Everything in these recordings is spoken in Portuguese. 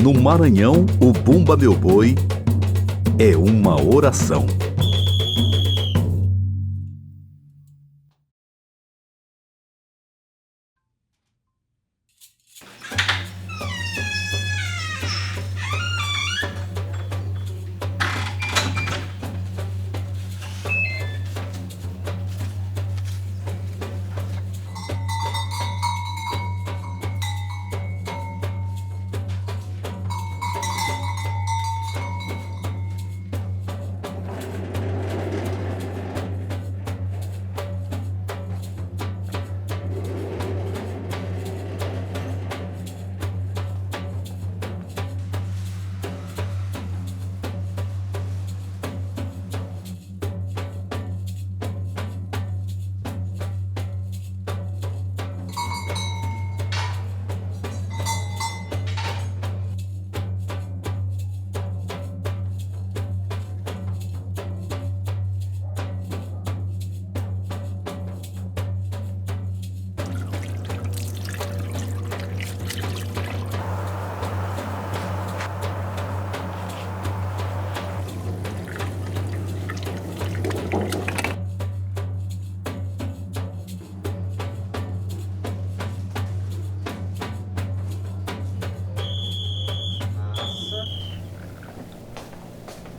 No Maranhão, o Bumba Meu Boi é uma oração.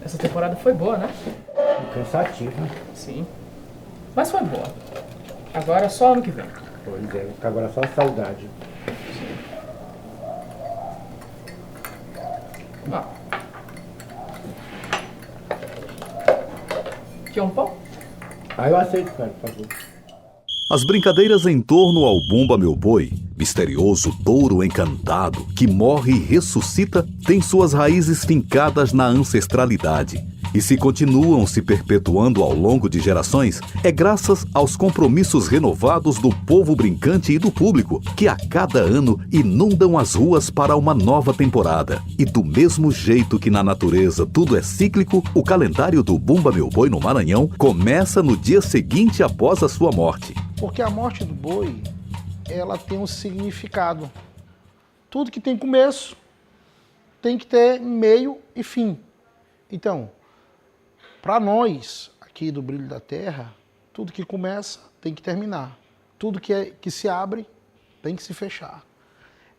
Essa temporada foi boa, né? Cansativo. Sim. Mas foi boa. Agora só ano que vem. Pois é, agora só saudade. Ó. Quer um pão? Eu aceito, cara, por favor. As brincadeiras em torno ao Bumba Meu Boi, misterioso touro encantado que morre e ressuscita, têm suas raízes fincadas na ancestralidade. E se continuam se perpetuando ao longo de gerações, é graças aos compromissos renovados do povo brincante e do público, que a cada ano inundam as ruas para uma nova temporada. E do mesmo jeito que na natureza tudo é cíclico, o calendário do Bumba Meu Boi no Maranhão começa no dia seguinte após a sua morte. Porque a morte do boi, ela tem um significado. Tudo que tem começo tem que ter meio e fim. Então, para nós, aqui do Brilho da Terra, tudo que começa tem que terminar. Tudo que se abre tem que se fechar.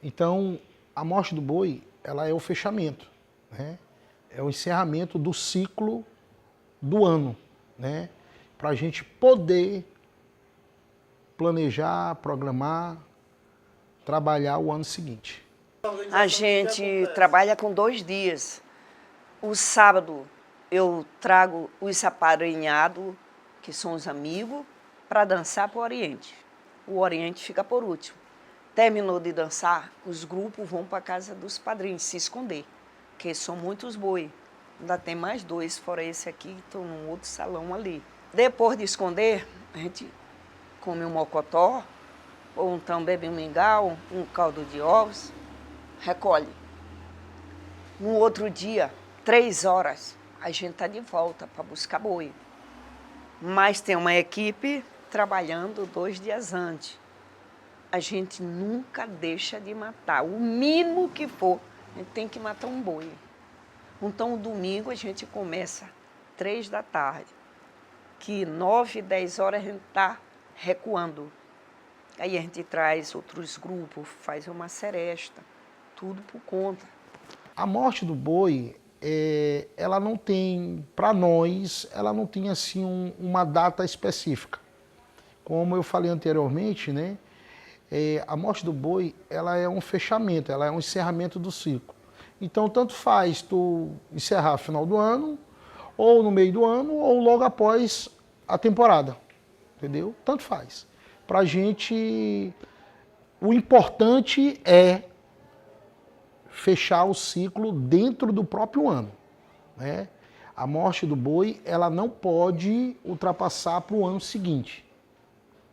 Então, a morte do boi, ela é o fechamento, né? É o encerramento do ciclo do ano, né? Para a gente poder planejar, programar, trabalhar o ano seguinte. A gente trabalha com 2 dias. O sábado eu trago os aparelhados, que são os amigos, para dançar para o Oriente. O Oriente fica por último. Terminou de dançar, os grupos vão para a casa dos padrinhos se esconder, porque são muitos boi. Ainda tem mais 2, fora esse aqui, estão num outro salão ali. Depois de esconder, a gente come um mocotó, ou então bebe um mingau, um caldo de ovos, recolhe. No outro dia, 3 horas, a gente está de volta para buscar boi. Mas tem uma equipe trabalhando 2 dias antes. A gente nunca deixa de matar. O mínimo que for, a gente tem que matar um boi. Então, domingo, a gente começa 3 da tarde, que 9, 10 horas a gente está recuando. Aí a gente traz outros grupos, faz uma seresta, tudo por conta. A morte do boi, ela não tem, para nós, ela não tem assim uma data específica. Como eu falei anteriormente, né? A morte do boi, ela é um fechamento, ela é um encerramento do ciclo. Então, tanto faz tu encerrar no final do ano, ou no meio do ano, ou logo após a temporada. Entendeu? Tanto faz. Pra gente, o importante é fechar o ciclo dentro do próprio ano, né? A morte do boi, ela não pode ultrapassar para o ano seguinte.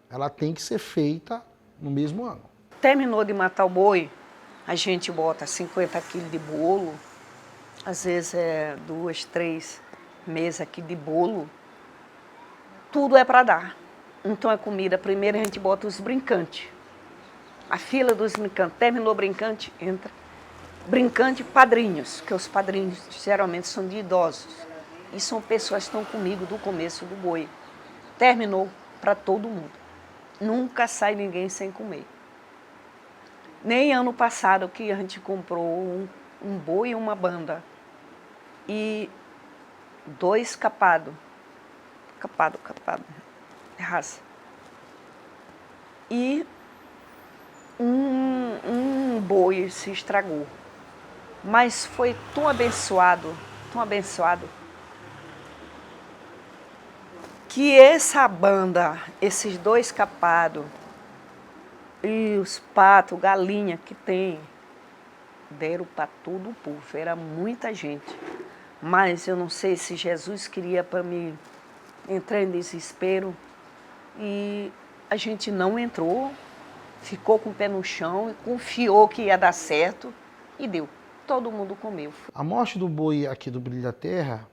Ela tem que ser feita no mesmo ano. Terminou de matar o boi, a gente bota 50 quilos de bolo, às vezes 2, 3 mesas aqui de bolo. Tudo é para dar. Então a comida, primeiro a gente bota os brincantes. A fila dos brincantes, terminou o brincante, entra brincante padrinhos, que os padrinhos geralmente são de idosos. E são pessoas que estão comigo do começo do boi. Terminou para todo mundo. Nunca sai ninguém sem comer. Nem ano passado que a gente comprou um boi e uma banda. E 2 capado, raça. E um boi se estragou. Mas foi tão abençoado, que essa banda, esses 2 capados, e os patos, galinha que tem, deram para todo o povo, era muita gente. Mas eu não sei se Jesus queria para mim entrar em desespero. E a gente não entrou, ficou com o pé no chão, confiou que ia dar certo e deu. Todo mundo comeu. A morte do boi aqui do Brilho da Terra,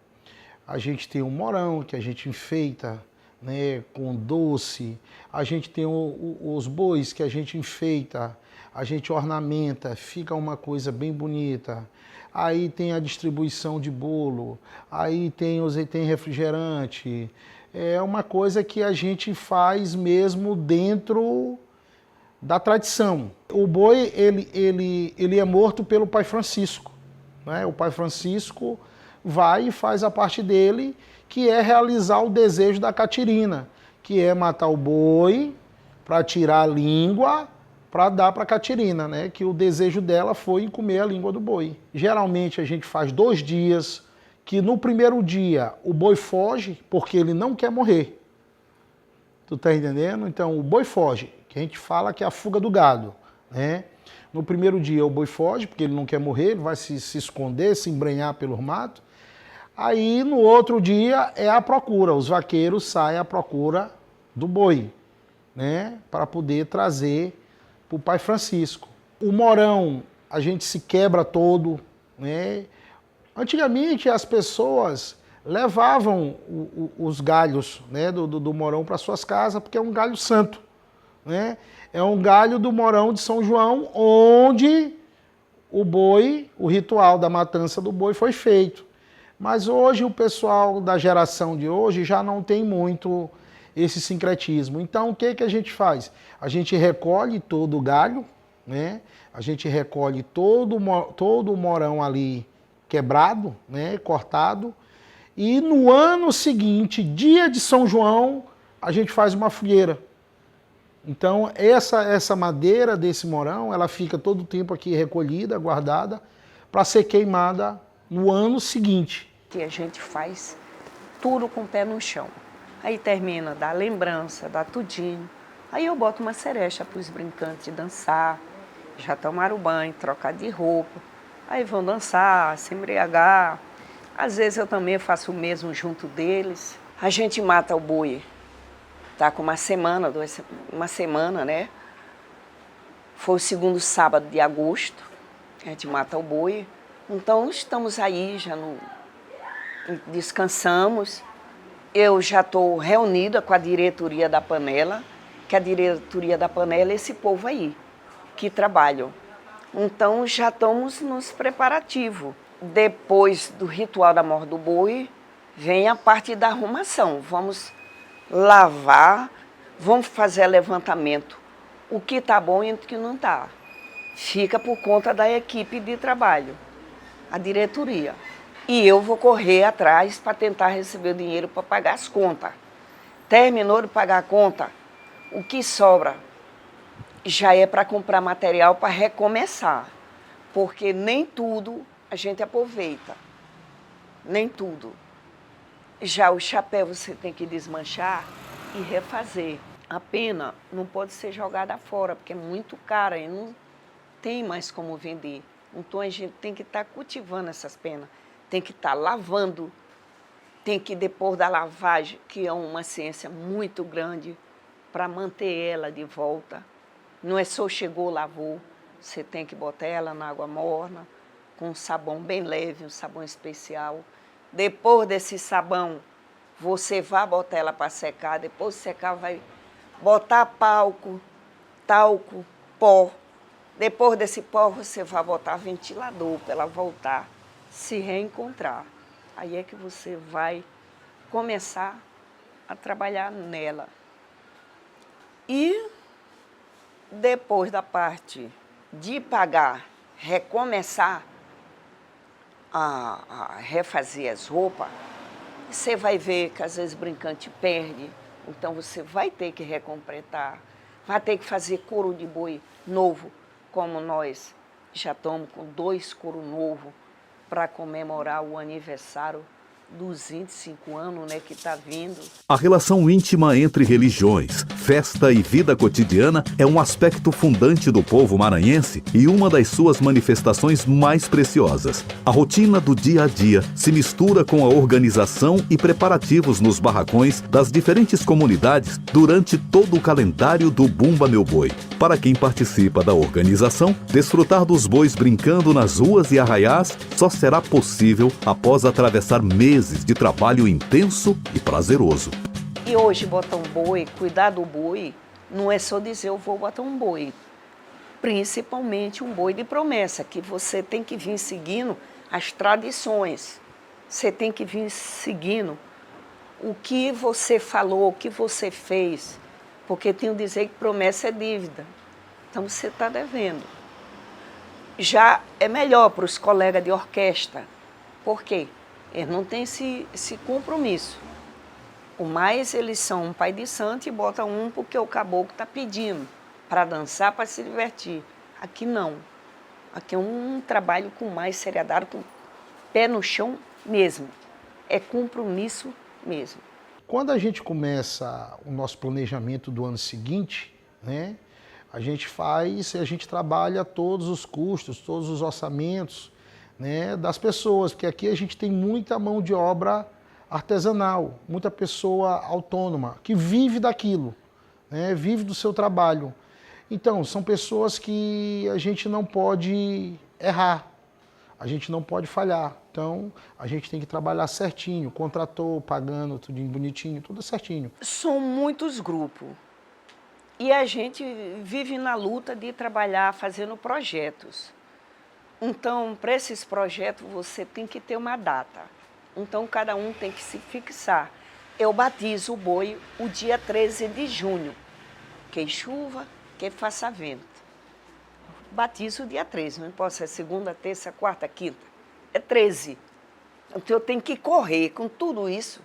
a gente tem um morão que a gente enfeita, né, com doce, a gente tem os bois que a gente enfeita, a gente ornamenta, fica uma coisa bem bonita. Aí tem a distribuição de bolo, aí tem refrigerante. É uma coisa que a gente faz mesmo dentro da tradição. O boi, ele é morto pelo Pai Francisco, né? O Pai Francisco vai e faz a parte dele, que é realizar o desejo da Catirina, que é matar o boi para tirar a língua, para dar para a Catirina, né? Que o desejo dela foi comer a língua do boi. Geralmente a gente faz 2 dias, que no primeiro dia o boi foge porque ele não quer morrer. Tu tá entendendo? Então o boi foge, que a gente fala que é a fuga do gado, né? No primeiro dia o boi foge porque ele não quer morrer, ele vai se esconder, se embrenhar pelo mato. Aí no outro dia é a procura, os vaqueiros saem à procura do boi, né? Para poder trazer para o Pai Francisco. O morão a gente se quebra todo, né? Antigamente as pessoas levavam os galhos, né, do morão para suas casas, porque é um galho santo, né? É um galho do morão de São João, onde o boi, o ritual da matança do boi foi feito. Mas hoje o pessoal da geração de hoje já não tem muito esse sincretismo. Então o que a gente faz? A gente recolhe todo o galho, né? A gente recolhe todo o morão ali quebrado, né, cortado, e no ano seguinte, dia de São João, a gente faz uma fogueira. Então essa madeira desse morão, ela fica todo o tempo aqui recolhida, guardada, para ser queimada no ano seguinte. Que a gente faz tudo com o pé no chão. Aí termina, dá lembrança, dá tudinho. Aí eu boto uma cereja para os brincantes dançar, já tomaram banho, trocar de roupa. Aí vão dançar, se embriagar. Às vezes eu também faço o mesmo junto deles. A gente mata o boi. Tá com uma semana, né? Foi o 2º sábado de agosto. A gente mata o boi. Então estamos aí, descansamos. Eu já estou reunida com a diretoria da Panela, que a diretoria da Panela é esse povo aí, que trabalham. Então já estamos nos preparativos. Depois do ritual da morte do boi, vem a parte da arrumação. Vamos lavar, vamos fazer levantamento. O que está bom e o que não está. Fica por conta da equipe de trabalho, a diretoria. E eu vou correr atrás para tentar receber o dinheiro para pagar as contas. Terminou de pagar a conta, o que sobra já é para comprar material para recomeçar. Porque nem tudo a gente aproveita. Nem tudo. Já o chapéu você tem que desmanchar e refazer. A pena não pode ser jogada fora, porque é muito cara e não tem mais como vender. Então a gente tem que estar cultivando essas penas. Tem que estar lavando. Tem que, depois da lavagem, que é uma ciência muito grande, para manter ela de volta. Não é só chegou, lavou. Você tem que botar ela na água morna, com um sabão bem leve, um sabão especial. Depois desse sabão, você vai botar ela para secar. Depois de secar, vai botar talco, pó, Depois desse pó, você vai botar ventilador para ela voltar a se reencontrar. Aí é que você vai começar a trabalhar nela. E depois da parte de pagar, recomeçar a refazer as roupas, você vai ver que às vezes o brincante perde, então você vai ter que recompletar, vai ter que fazer couro de boi novo, como nós já estamos com 2 couros novos para comemorar o aniversário dos 25 anos, né, que está vindo. A relação íntima entre religiões, festa e vida cotidiana é um aspecto fundante do povo maranhense e uma das suas manifestações mais preciosas. A rotina do dia a dia se mistura com a organização e preparativos nos barracões das diferentes comunidades durante todo o calendário do Bumba Meu Boi. Para quem participa da organização, desfrutar dos bois brincando nas ruas e arraiás só será possível após atravessar meses de trabalho intenso e prazeroso. E hoje botar um boi, cuidar do boi, não é só dizer eu vou botar um boi. Principalmente um boi de promessa, que você tem que vir seguindo as tradições. Você tem que vir seguindo o que você falou, o que você fez. Porque tem que dizer que promessa é dívida. Então você está devendo. Já é melhor para os colegas de orquestra. Por quê? Eles não têm esse compromisso. O mais eles são um pai de santo e botam um porque o caboclo está pedindo para dançar, para se divertir. Aqui não. Aqui é um trabalho com mais seriedade, com pé no chão mesmo. É compromisso mesmo. Quando a gente começa o nosso planejamento do ano seguinte, né, a gente trabalha todos os custos, todos os orçamentos, né, das pessoas, porque aqui a gente tem muita mão de obra artesanal, muita pessoa autônoma, que vive daquilo, né, vive do seu trabalho. Então, são pessoas que a gente não pode errar, a gente não pode falhar. Então, a gente tem que trabalhar certinho, contratou, pagando, tudo bonitinho, tudo certinho. São muitos grupos e a gente vive na luta de trabalhar fazendo projetos. Então, para esses projetos, você tem que ter uma data. Então, cada um tem que se fixar. Eu batizo o boi o dia 13 de junho, que chuva, que faça vento. Batizo o dia 13, não pode ser segunda, terça, quarta, quinta. É 13. Então, eu tenho que correr com tudo isso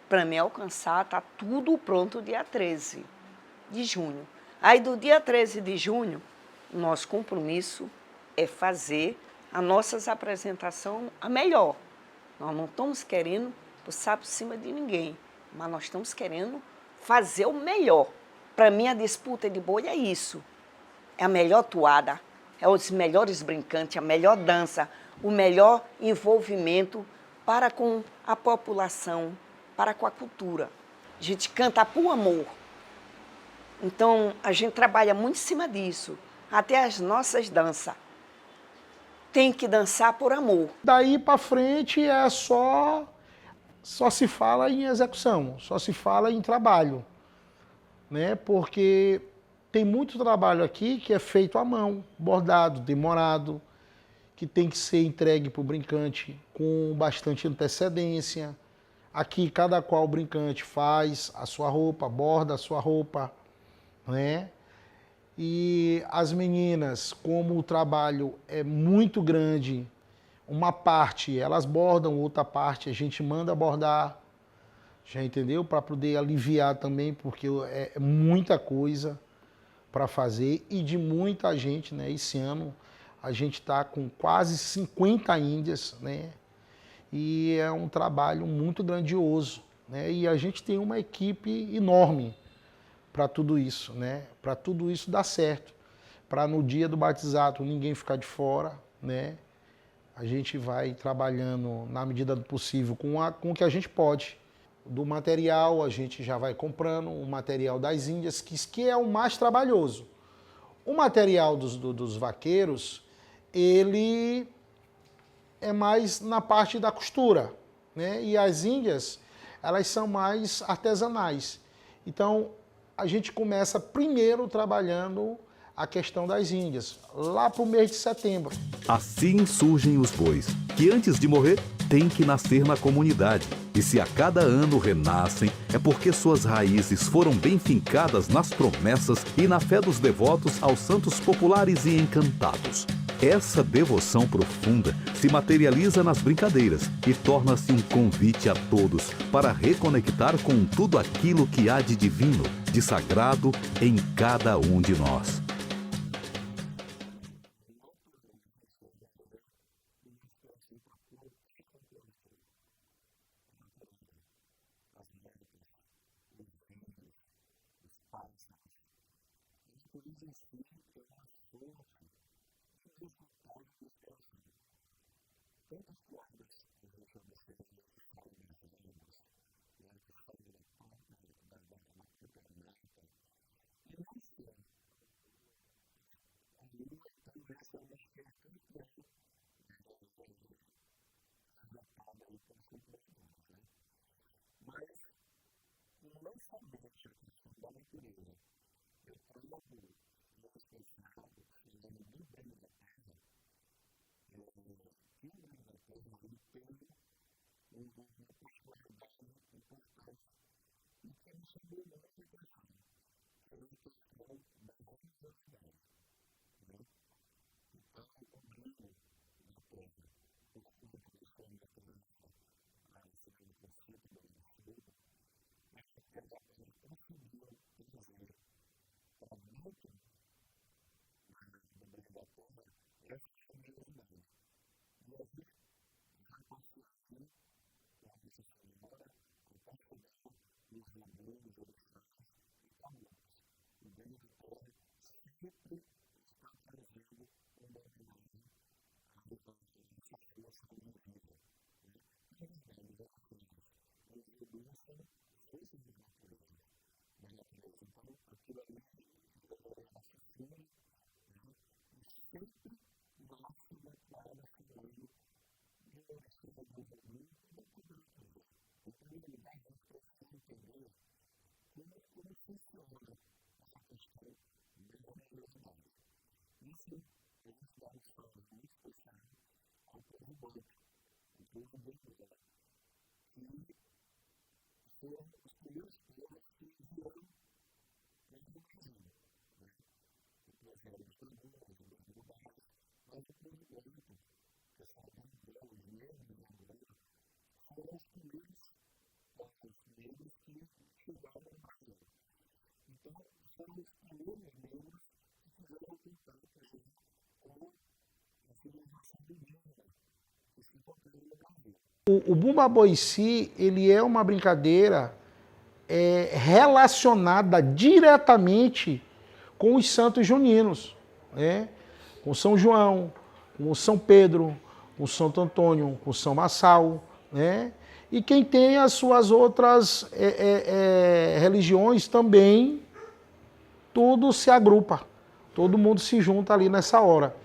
para me alcançar, está tudo pronto dia 13 de junho. Aí, do dia 13 de junho, nosso compromisso é fazer a nossa apresentação a melhor. Nós não estamos querendo passar por cima de ninguém, mas nós estamos querendo fazer o melhor. Para mim, a disputa de boi é isso. É a melhor toada, é os melhores brincantes, a melhor dança, o melhor envolvimento para com a população, para com a cultura. A gente canta por amor. Então, a gente trabalha muito em cima disso. Até as nossas danças. Tem que dançar por amor. Daí para frente é só se fala em execução, só se fala em trabalho, né? Porque tem muito trabalho aqui que é feito à mão, bordado, demorado, que tem que ser entregue para o brincante com bastante antecedência. Aqui cada qual brincante faz a sua roupa, borda a sua roupa, né? E as meninas, como o trabalho é muito grande, uma parte elas bordam, outra parte a gente manda bordar, já entendeu? Para poder aliviar também, porque é muita coisa para fazer e de muita gente, né? Esse ano a gente está com quase 50 índias, né? E é um trabalho muito grandioso, né? E a gente tem uma equipe enorme para tudo isso, né? Para tudo isso dar certo, para no dia do batizado ninguém ficar de fora, né? A gente vai trabalhando na medida do possível com o que a gente pode. Do material a gente já vai comprando, o material das índias, que é o mais trabalhoso. O material dos vaqueiros, ele é mais na parte da costura, né? E as índias, elas são mais artesanais. Então, a gente começa primeiro trabalhando a questão das Índias, lá para o mês de setembro. Assim surgem os bois, que antes de morrer, têm que nascer na comunidade. E se a cada ano renascem, é porque suas raízes foram bem fincadas nas promessas e na fé dos devotos aos santos populares e encantados. Essa devoção profunda se materializa nas brincadeiras e torna-se um convite a todos para reconectar com tudo aquilo que há de divino, de sagrado em cada um de nós. O Bumba Boi em si, ele é uma brincadeira relacionada diretamente com os santos juninos, né? Com São João, com São Pedro, com Santo Antônio, com São Massal, né? E quem tem as suas outras religiões também, tudo se agrupa, todo mundo se junta ali nessa hora.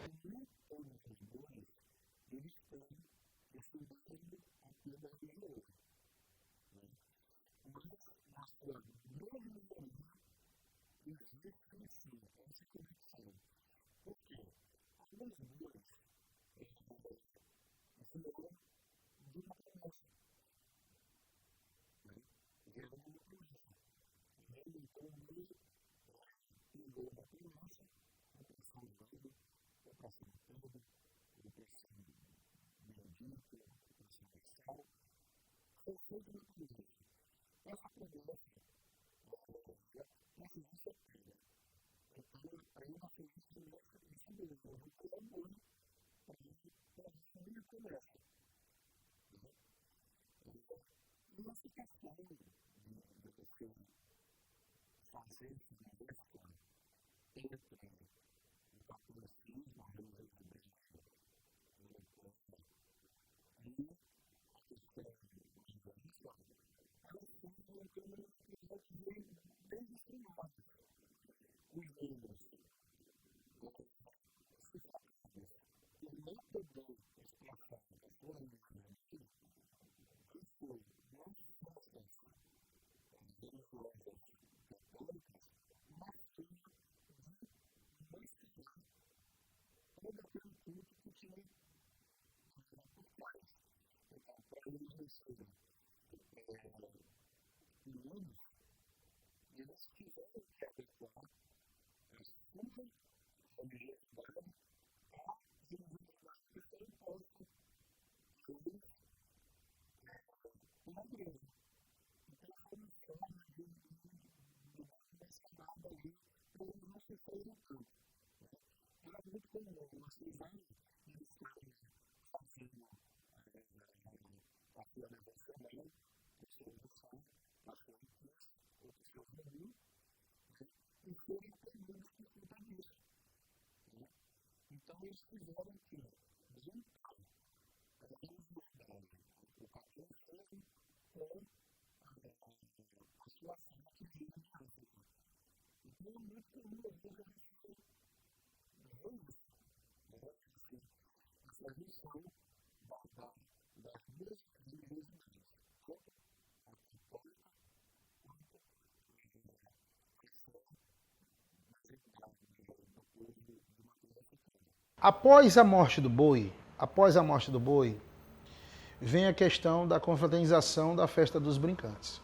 Após a morte do boi, vem a questão da confraternização da festa dos brincantes.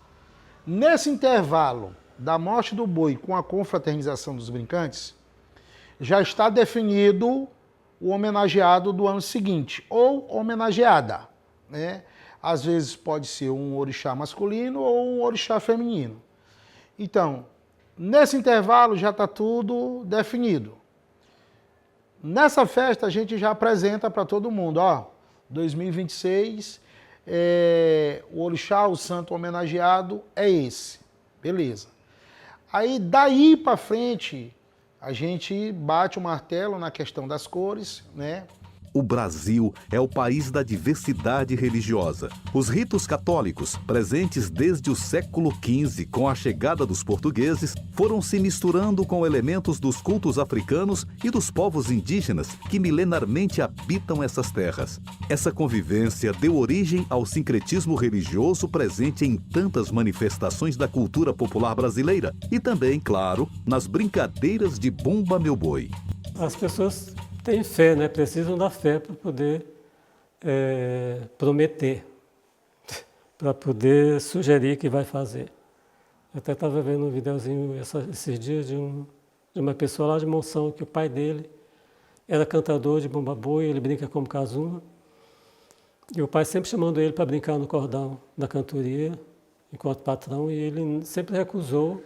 Nesse intervalo da morte do boi com a confraternização dos brincantes, já está definido o homenageado do ano seguinte, ou homenageada, né? Às vezes pode ser um orixá masculino ou um orixá feminino. Então, nesse intervalo já está tudo definido. Nessa festa a gente já apresenta para todo mundo, ó, 2026, o orixá, o santo homenageado é esse, beleza. Aí daí para frente a gente bate o martelo na questão das cores, né? O Brasil é o país da diversidade religiosa. Os ritos católicos, presentes desde o século XV com a chegada dos portugueses, foram se misturando com elementos dos cultos africanos e dos povos indígenas que milenarmente habitam essas terras. Essa convivência deu origem ao sincretismo religioso presente em tantas manifestações da cultura popular brasileira e também, claro, nas brincadeiras de Bumba Meu Boi. As pessoas têm fé, né? Precisam da fé para poder prometer, para poder sugerir que vai fazer. Eu até estava vendo um videozinho esses dias de uma pessoa lá de Monção, que o pai dele era cantador de Bumba Boi, ele brinca como Kazuma, e o pai sempre chamando ele para brincar no cordão da cantoria, enquanto patrão, e ele sempre recusou.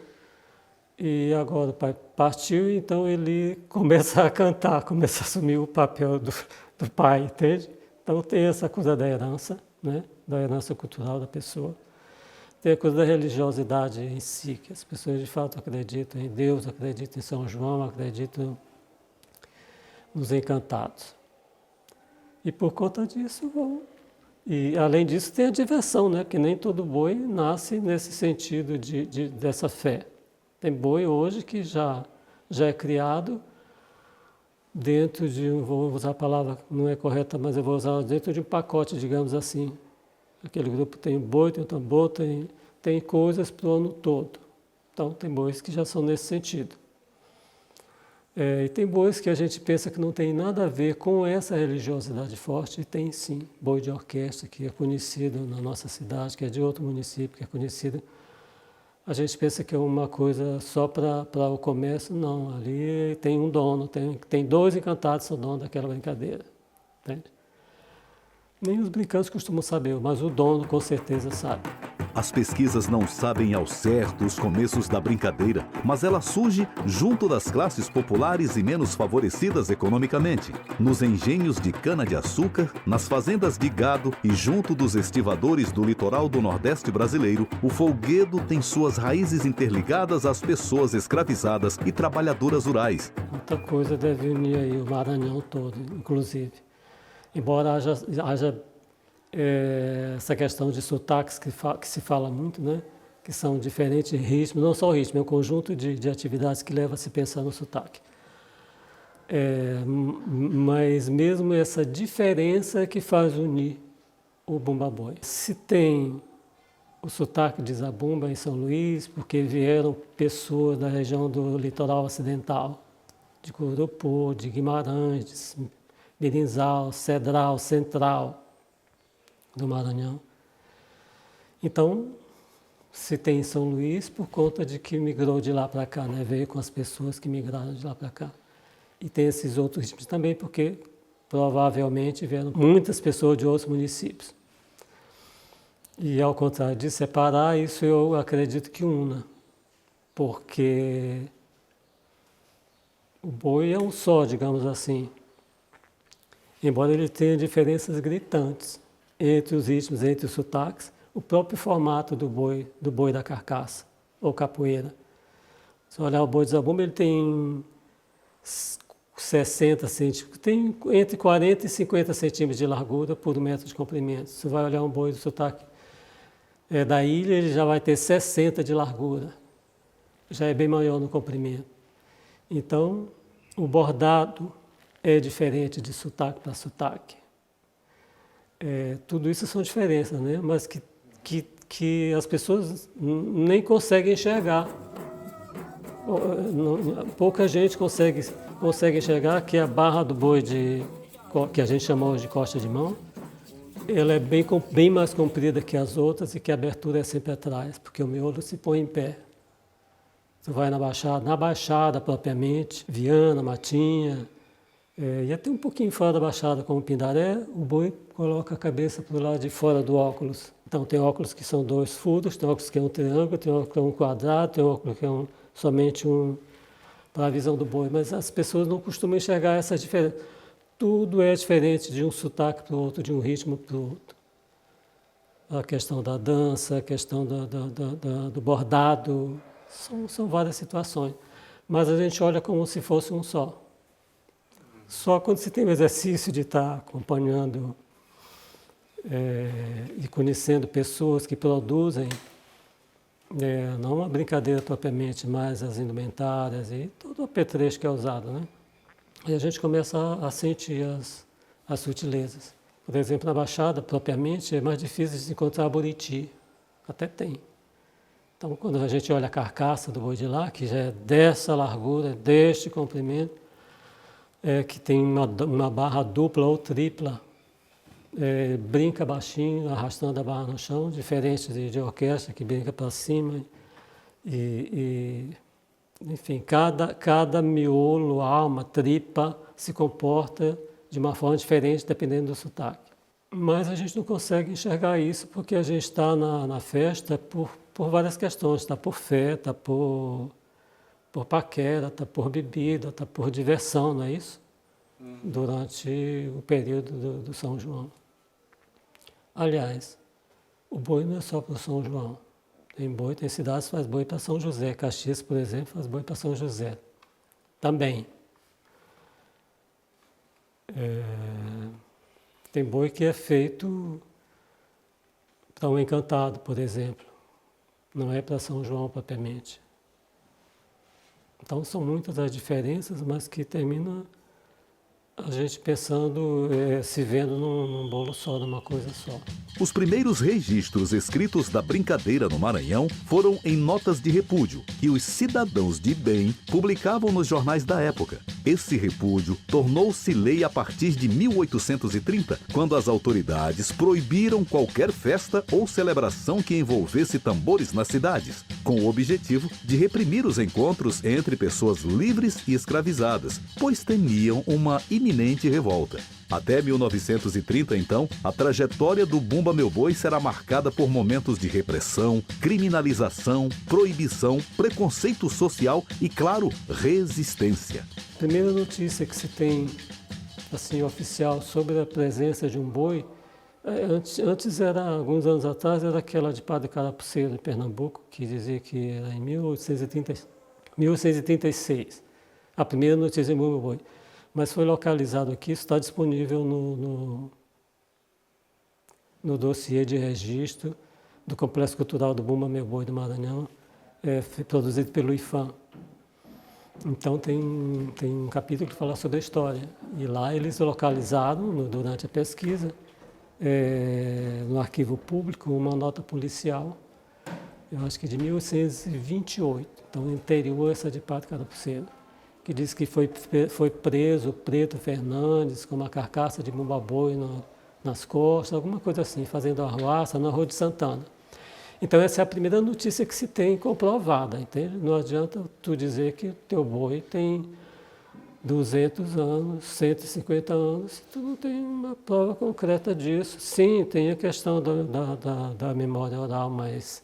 E agora o pai partiu, então ele começa a cantar, começa a assumir o papel do pai, entende? Então tem essa coisa da herança, né? Da herança cultural da pessoa. Tem a coisa da religiosidade em si, que as pessoas de fato acreditam em Deus, acreditam em São João, acreditam nos encantados. E por conta disso vão. E além disso tem a diversão, né? Que nem todo boi nasce nesse sentido dessa fé. Tem boi hoje que já é criado dentro de, vou usar a palavra não é correta, mas eu vou usar dentro de um pacote, digamos assim. Aquele grupo tem boi, tem tambor, tem coisas para o ano todo. Então tem bois que já são nesse sentido. E tem bois que a gente pensa que não tem nada a ver com essa religiosidade forte, e tem sim. Boi de orquestra, que é conhecido na nossa cidade, que é de outro município, que é conhecido. A gente pensa que é uma coisa só para o comércio, não. Ali tem um dono, tem dois encantados que são donos daquela brincadeira. Entende? Nem os brincantes costumam saber, mas o dono com certeza sabe. As pesquisas não sabem ao certo os começos da brincadeira, mas ela surge junto das classes populares e menos favorecidas economicamente, nos engenhos de cana-de-açúcar, nas fazendas de gado e junto dos estivadores do litoral do Nordeste brasileiro. O folguedo tem suas raízes interligadas às pessoas escravizadas e trabalhadoras rurais. Muita coisa deve unir aí o Maranhão todo, inclusive. Embora haja essa questão de sotaques que se fala muito, né? Que são diferentes ritmos, não só o ritmo, é um conjunto de atividades que leva a se pensar no sotaque. Mas mesmo essa diferença que faz unir o Bumba Boi. Se tem o sotaque de Zabumba em São Luís, porque vieram pessoas da região do litoral ocidental, de Curupô, de Guimarães, de Mirinzal, Cedral, Central do Maranhão. Então, se tem em São Luís por conta de que migrou de lá para cá, né? Veio com as pessoas que migraram de lá para cá. E tem esses outros ritmos também, porque provavelmente vieram muitas pessoas de outros municípios. E ao contrário de separar, isso eu acredito que una, porque o boi é um só, digamos assim, embora ele tenha diferenças gritantes entre os ritmos, entre os sotaques, o próprio formato do boi da carcaça, ou capoeira. Se olhar o boi de zabumba, ele tem 60 centímetros, tem entre 40 e 50 centímetros de largura por 1 metro de comprimento. Se vai olhar um boi do sotaque da ilha, ele já vai ter 60 de largura, já é bem maior no comprimento. Então, o bordado é diferente de sotaque para sotaque. Tudo isso são diferenças, né? Mas que as pessoas nem conseguem enxergar. Pouca gente consegue enxergar que a barra do boi, que a gente chama hoje de costa de mão, ela é bem mais comprida que as outras e que a abertura é sempre atrás, porque o miolo se põe em pé. Você vai na Baixada propriamente, Viana, Matinha, e até um pouquinho fora da Baixada, como Pindaré, o boi coloca a cabeça para o lado de fora do óculos. Então tem óculos que são 2 furos, tem óculos que é um triângulo, tem óculos que é um quadrado, tem óculos que é somente para a visão do boi, mas as pessoas não costumam enxergar essas diferenças. Tudo é diferente de um sotaque para o outro, de um ritmo para o outro. A questão da dança, a questão do bordado, são várias situações. Mas a gente olha como se fosse um só. Só quando se tem o exercício de estar acompanhando e conhecendo pessoas que produzem, não uma brincadeira propriamente, mas as indumentárias e todo o apetrecho que é usado, né? E a gente começa a sentir as sutilezas. Por exemplo, na Baixada, propriamente, é mais difícil de encontrar buriti. Até tem. Então, quando a gente olha a carcaça do boi de lá, que já é dessa largura, deste comprimento, que tem uma barra dupla ou tripla, brinca baixinho, arrastando a barra no chão, diferente de orquestra que brinca para cima. Enfim, cada miolo, alma, tripa se comporta de uma forma diferente dependendo do sotaque. Mas a gente não consegue enxergar isso porque a gente está na festa por várias questões. Está por fé, está por paquera, está por bebida, está por diversão, não é isso? Durante o período do São João. Aliás, o boi não é só para o São João. Tem cidades que faz boi para São José. Caxias, por exemplo, faz boi para São José. Também. Tem boi que é feito para um encantado, por exemplo. Não é para São João propriamente. Então são muitas as diferenças, mas que termina a gente pensando, se vendo num bolo só, numa coisa só. Os primeiros registros escritos da brincadeira no Maranhão foram em notas de repúdio que os cidadãos de bem publicavam nos jornais da época. Esse repúdio tornou-se lei a partir de 1830, quando as autoridades proibiram qualquer festa ou celebração que envolvesse tambores nas cidades, com o objetivo de reprimir os encontros entre pessoas livres e escravizadas, pois temiam uma iminente revolta. Até 1930, então, a trajetória do Bumba Meu Boi será marcada por momentos de repressão, criminalização, proibição, preconceito social e, claro, resistência. A primeira notícia que se tem, assim, oficial sobre a presença de um boi, antes era, alguns anos atrás, era aquela de Padre Carapuceiro, em Pernambuco, que dizia que era em 1836. A primeira notícia de Bumba Meu Boi. Mas foi localizado aqui, isso está disponível no dossiê de registro do Complexo Cultural do Bumba Meu Boi do Maranhão, produzido pelo IFAM. Então tem um capítulo que fala sobre a história. E lá eles localizaram, durante a pesquisa, no arquivo público, uma nota policial, eu acho que de 1828, então anterior a essa de Padre Carapuceiro, que diz que foi preso o Preto Fernandes com uma carcaça de bumba boi nas costas, alguma coisa assim, fazendo arruaça na Rua de Santana. Então essa é a primeira notícia que se tem comprovada, entende? Não adianta tu dizer que o teu boi tem 200 anos, 150 anos, se tu não tem uma prova concreta disso. Sim, tem a questão da memória oral, mas,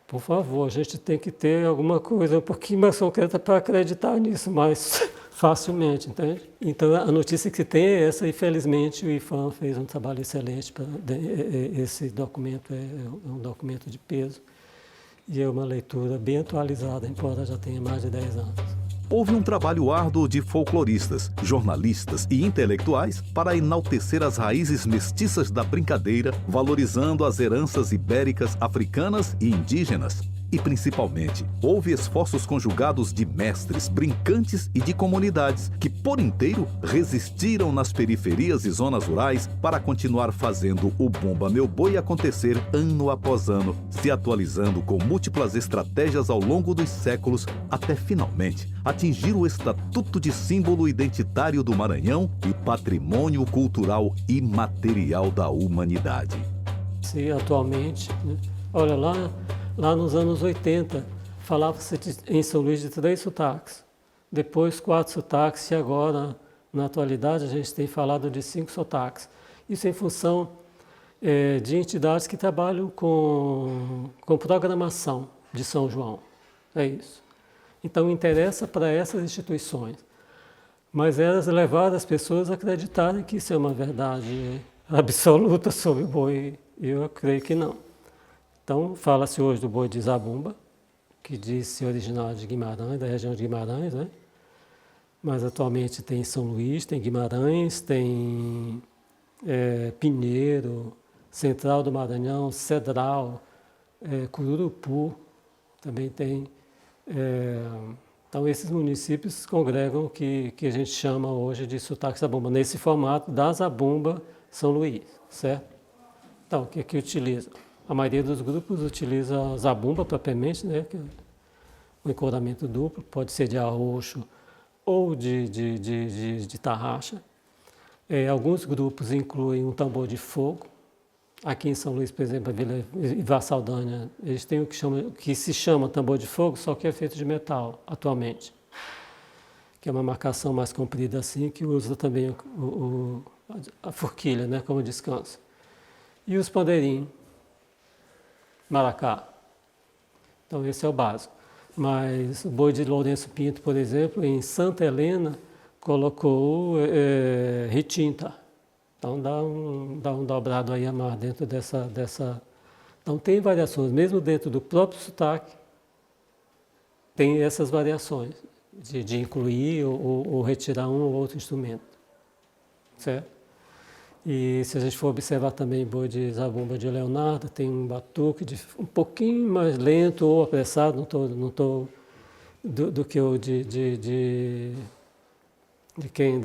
por favor, a gente tem que ter alguma coisa um pouquinho mais concreta para acreditar nisso mais facilmente, entende? Então a notícia que se tem é essa, e felizmente o IPHAN fez um trabalho excelente. Esse documento é um documento de peso e é uma leitura bem atualizada, embora já tenha mais de 10 anos. Houve um trabalho árduo de folcloristas, jornalistas e intelectuais para enaltecer as raízes mestiças da brincadeira, valorizando as heranças ibéricas, africanas e indígenas. E, principalmente, houve esforços conjugados de mestres, brincantes e de comunidades que, por inteiro, resistiram nas periferias e zonas rurais para continuar fazendo o Bumba Meu Boi acontecer ano após ano, se atualizando com múltiplas estratégias ao longo dos séculos, até finalmente atingir o estatuto de símbolo identitário do Maranhão e patrimônio cultural imaterial da humanidade. Se atualmente, né? Olha lá nos anos 80, falava-se em São Luís de 3 sotaques, depois 4 sotaques e agora, na atualidade, a gente tem falado de 5 sotaques. Isso em função de entidades que trabalham com programação de São João. É isso. Então interessa para essas instituições. Mas elas levaram as pessoas a acreditarem que isso é uma verdade absoluta sobre o boi. Eu creio que não. Então, fala-se hoje do boi de Zabumba, que diz ser original de Guimarães, da região de Guimarães, né? Mas atualmente tem São Luís, tem Guimarães, tem Pinheiro, Central do Maranhão, Cedral, Cururupu, também tem. Então, esses municípios congregam o que a gente chama hoje de sotaque Zabumba, nesse formato da Zabumba São Luís, certo? Então, o que utiliza? A maioria dos grupos utiliza a zabumba propriamente, né, que é um encoramento duplo, pode ser de arroxo ou de tarraxa. Alguns grupos incluem um tambor de fogo. Aqui em São Luís, por exemplo, a Vila Ivar Saldanha, eles têm o que se chama tambor de fogo, só que é feito de metal atualmente, que é uma marcação mais comprida assim, que usa também a forquilha, né, como descanso. E os pandeirinhos, maracá. Então esse é o básico. Mas o boi de Lourenço Pinto, por exemplo, em Santa Helena, colocou retinta. Então dá um dobrado aí a mais dentro dessa... Então tem variações, mesmo dentro do próprio sotaque, tem essas variações de incluir ou retirar um ou outro instrumento. Certo? E se a gente for observar também boi de Zabumba de Leonardo, tem um batuque um pouquinho mais lento ou apressado, não tô do que o de quem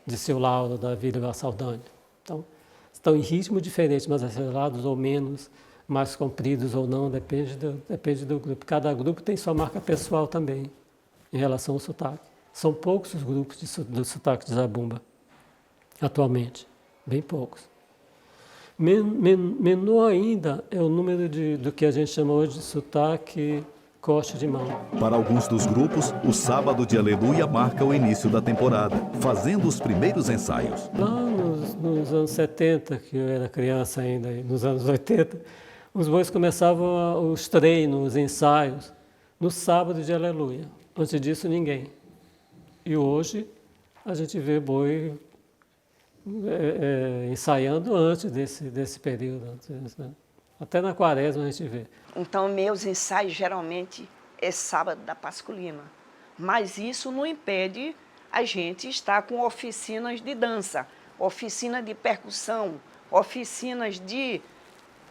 de seu Lauro, da Vila Ivar Saldanha. Então, estão em ritmo diferente, mais acelerados ou menos, mais compridos ou não, depende do grupo. Cada grupo tem sua marca pessoal também, em relação ao sotaque. São poucos os grupos do sotaque de Zabumba, atualmente. Bem poucos. Menor ainda é o número do que a gente chama hoje de sotaque coxa de mão. Para alguns dos grupos, o sábado de Aleluia marca o início da temporada, fazendo os primeiros ensaios. Lá nos anos 70, que eu era criança ainda, nos anos 80, os bois começavam os treinos, os ensaios, no sábado de Aleluia. Antes disso, ninguém. E hoje, a gente vê boi ensaiando antes desse período, né? Até na quaresma a gente vê. Então, meus ensaios geralmente é sábado da Páscoa Lima. Mas isso não impede a gente estar com oficinas de dança, oficina de percussão, oficinas de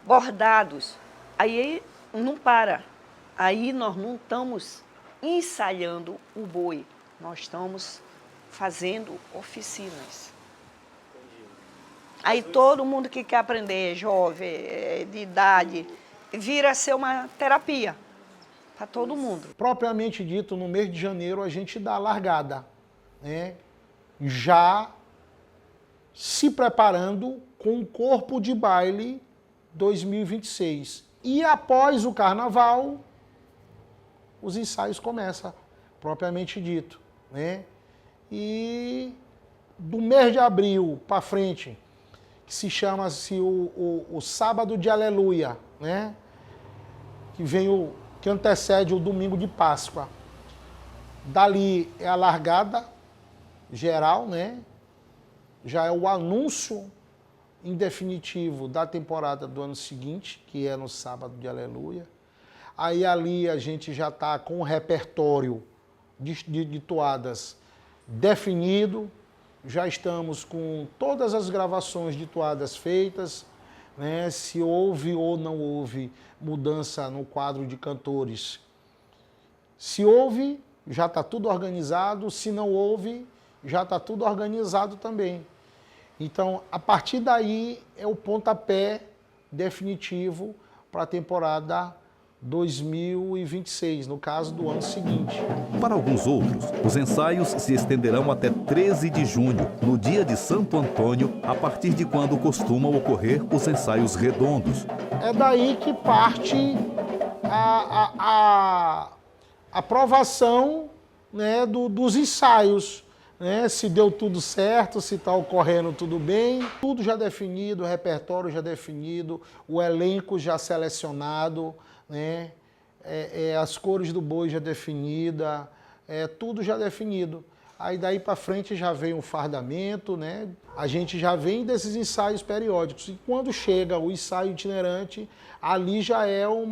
bordados. Aí não para. Aí nós não estamos ensaiando o boi, nós estamos fazendo oficinas. Aí todo mundo que quer aprender, jovem, de idade, vira a ser uma terapia para todo mundo. Propriamente dito, no mês de janeiro a gente dá a largada, né? Já se preparando com o Corpo de Baile 2026. E após o carnaval, os ensaios começam, propriamente dito, né? E do mês de abril para frente, que se chama-se o Sábado de Aleluia, né? Que antecede o domingo de Páscoa. Dali é a largada geral, né? Já é o anúncio em definitivo da temporada do ano seguinte, que é no Sábado de Aleluia. Aí ali a gente já está com o repertório de toadas definido, já estamos com todas as gravações de toadas feitas, né? Se houve ou não houve mudança no quadro de cantores. Se houve, já está tudo organizado, se não houve, já está tudo organizado também. Então, a partir daí é o pontapé definitivo para a temporada 2026, no caso do ano seguinte. Para alguns outros, os ensaios se estenderão até 13 de junho, no dia de Santo Antônio, a partir de quando costumam ocorrer os ensaios redondos. É daí que parte a aprovação, né, dos ensaios, né, se deu tudo certo, se está ocorrendo tudo bem, tudo já definido, o repertório já definido, o elenco já selecionado, né, as cores do boi já definida, tudo já definido. Aí daí para frente já vem o fardamento, né? A gente já vem desses ensaios periódicos. E quando chega o ensaio itinerante, ali já é um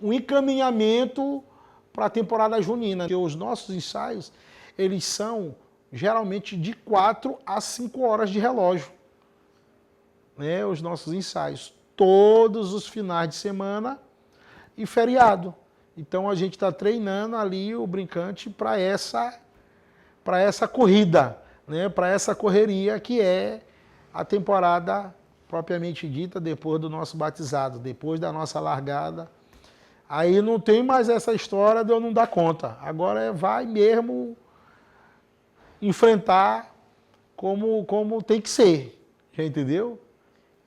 encaminhamento para a temporada junina. Porque os nossos ensaios, eles são geralmente de 4 a 5 horas de relógio, né? Os nossos ensaios. Todos os finais de semana e feriado. Então a gente está treinando ali o brincante para essa corrida, né? Para essa correria que é a temporada propriamente dita depois do nosso batizado, depois da nossa largada. Aí não tem mais essa história de eu não dar conta. Agora vai mesmo enfrentar como tem que ser, já entendeu?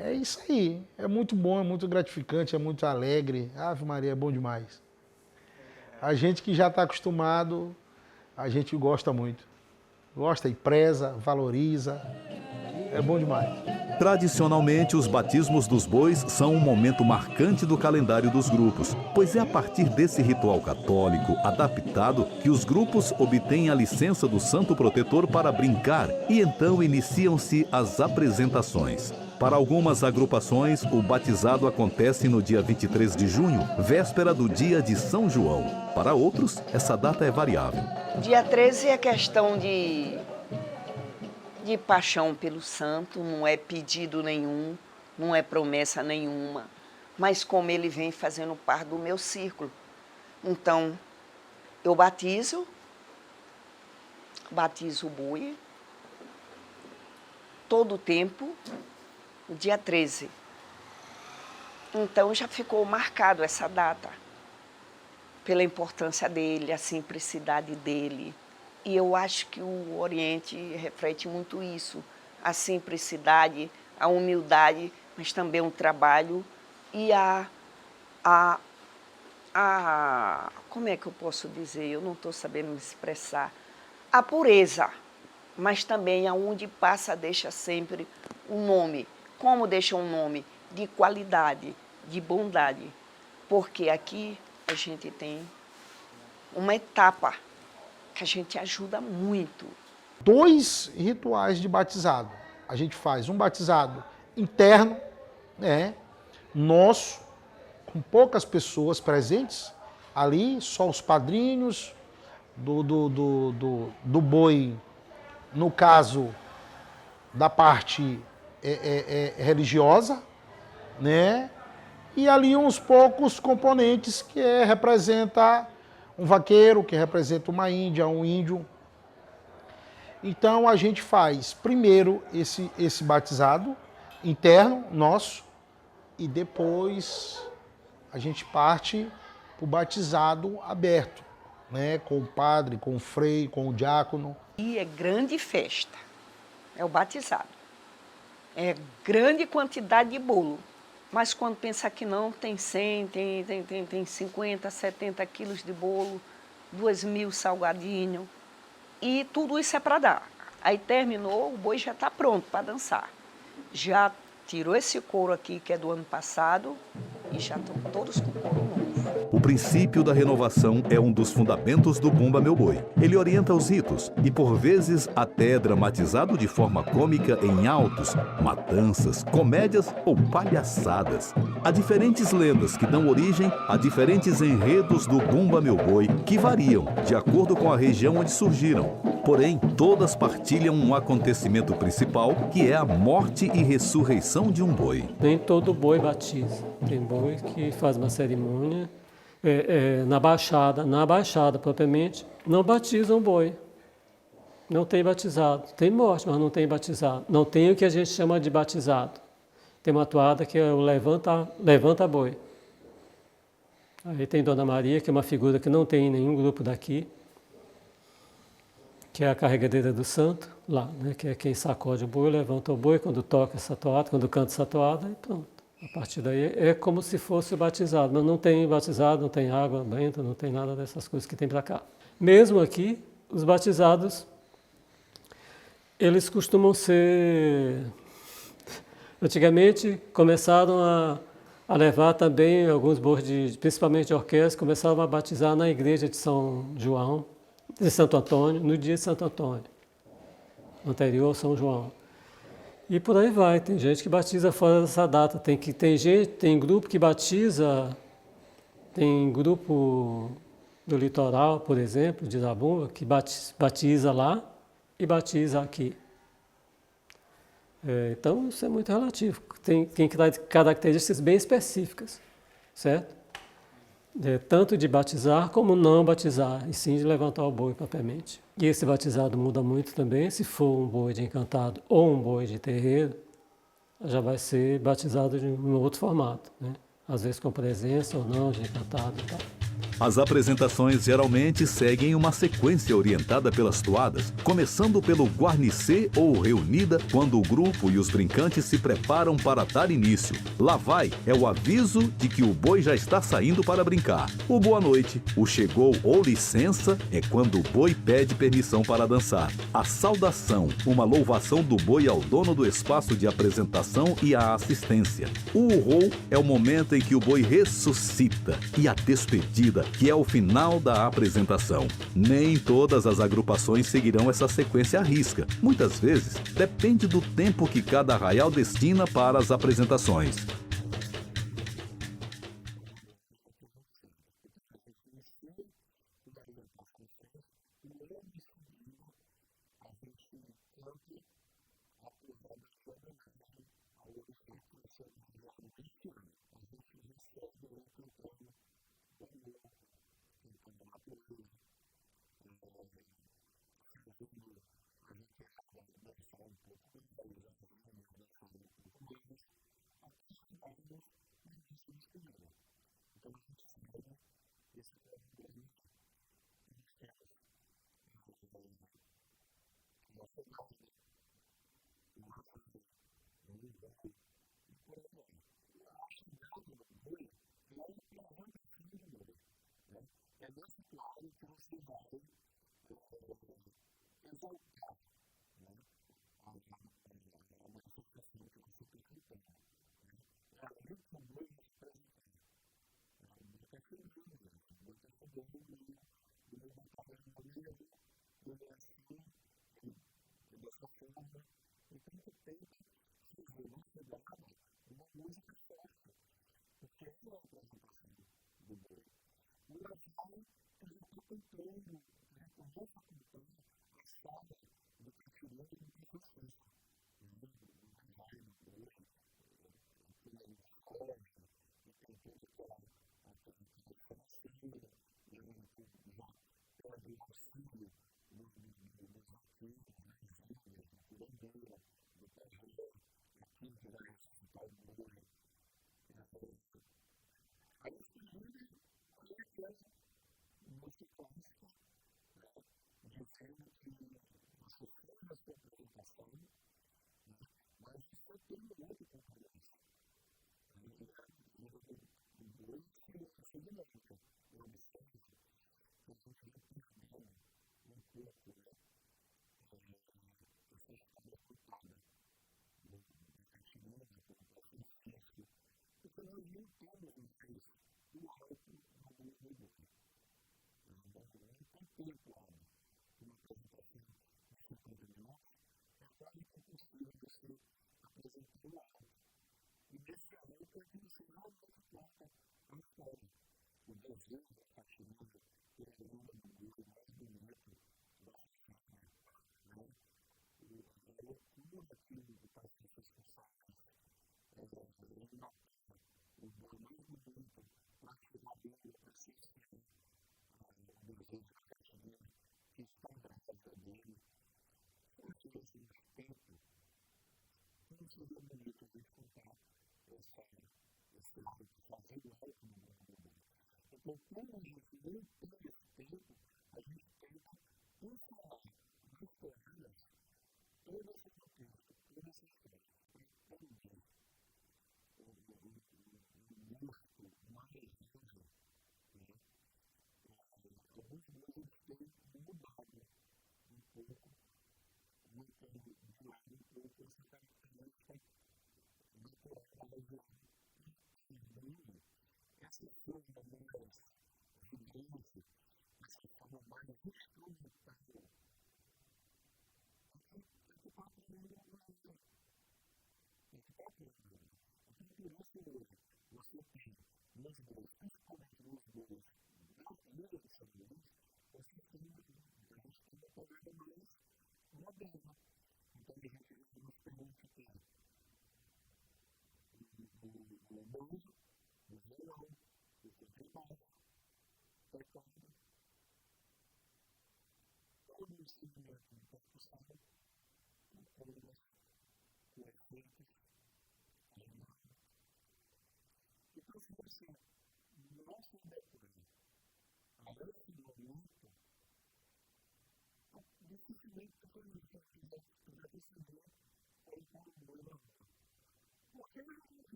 É isso aí, é muito bom, é muito gratificante, é muito alegre. Ave Maria, é bom demais. A gente que já está acostumado, a gente gosta muito. Gosta e preza, valoriza, é bom demais. Tradicionalmente, os batismos dos bois são um momento marcante do calendário dos grupos, pois é a partir desse ritual católico adaptado que os grupos obtêm a licença do Santo Protetor para brincar e então iniciam-se as apresentações. Para algumas agrupações, o batizado acontece no dia 23 de junho, véspera do dia de São João. Para outros, essa data é variável. Dia 13 é questão de paixão pelo santo, não é pedido nenhum, não é promessa nenhuma, mas como ele vem fazendo parte do meu círculo. Então, eu batizo o boi, todo o tempo, dia 13. Então já ficou marcado essa data, pela importância dele, a simplicidade dele. E eu acho que o Oriente reflete muito isso, a simplicidade, a humildade, mas também o trabalho e como é que eu posso dizer? Eu não estou sabendo me expressar. A pureza, mas também aonde passa deixa sempre um nome. Como deixa um nome? De qualidade, de bondade. Porque aqui a gente tem uma etapa que a gente ajuda muito. 2 rituais de batizado. A gente faz um batizado interno, né, nosso, com poucas pessoas presentes, ali, só os padrinhos do boi, no caso da parte religiosa, né, e ali uns poucos componentes que representa um vaqueiro, que representa uma índia, um índio. Então a gente faz primeiro esse batizado interno nosso e depois a gente parte para o batizado aberto, né? Com o padre, com o frei, com o diácono. E é grande festa, é o batizado. É grande quantidade de bolo. Mas quando pensar que não, tem 100, tem 50, 70 quilos de bolo, 2.000 salgadinhos. E tudo isso é para dar. Aí terminou, o boi já está pronto para dançar. Já tirou esse couro aqui, que é do ano passado, e já estão todos com couro novo. O princípio da renovação é um dos fundamentos do Bumba Meu Boi. Ele orienta os ritos e, por vezes, até é dramatizado de forma cômica em autos, matanças, comédias ou palhaçadas. Há diferentes lendas que dão origem a diferentes enredos do Bumba Meu Boi, que variam de acordo com a região onde surgiram. Porém, todas partilham um acontecimento principal, que é a morte e ressurreição de um boi. Nem todo boi batiza. Tem boi que faz uma cerimônia na baixada propriamente, não batizam o boi. Não tem batizado. Tem morte, mas não tem batizado. Não tem o que a gente chama de batizado. Tem uma toada que é o levanta boi. Aí tem Dona Maria, que é uma figura que não tem em nenhum grupo daqui, que é a carregadeira do santo, lá, né, que é quem sacode o boi, levanta o boi quando toca essa toada, quando canta essa toada, e pronto. A partir daí é como se fosse o batizado, mas não tem batizado, não tem água benta, não tem nada dessas coisas que tem para cá. Mesmo aqui, os batizados, eles costumam ser... Antigamente começaram a levar também alguns bois, principalmente de orquestra, começaram a batizar na igreja de São João, de Santo Antônio, no dia de Santo Antônio, anterior ao São João. E por aí vai, tem gente que batiza fora dessa data, tem grupo que batiza, tem grupo do litoral, por exemplo, de Zabumba, que batiza lá e batiza aqui. Então isso é muito relativo, tem características bem específicas, certo? Tanto de batizar como não batizar, e sim de levantar o boi propriamente. E esse batizado muda muito também, se for um boi de encantado ou um boi de terreiro, já vai ser batizado de um outro formato, né? Às vezes com presença ou não de encantado e tal. As apresentações geralmente seguem uma sequência orientada pelas toadas, começando pelo guarnicê ou reunida, quando o grupo e os brincantes se preparam para dar início. Lá vai é o aviso de que o boi já está saindo para brincar. O boa noite, o chegou ou licença é quando o boi pede permissão para dançar. A saudação, uma louvação do boi ao dono do espaço de apresentação e à assistência. O urrou é o momento em que o boi ressuscita, e a despedida, que é o final da apresentação. Nem todas as agrupações seguirão essa sequência à risca. Muitas vezes, depende do tempo que cada arraial destina para as apresentações.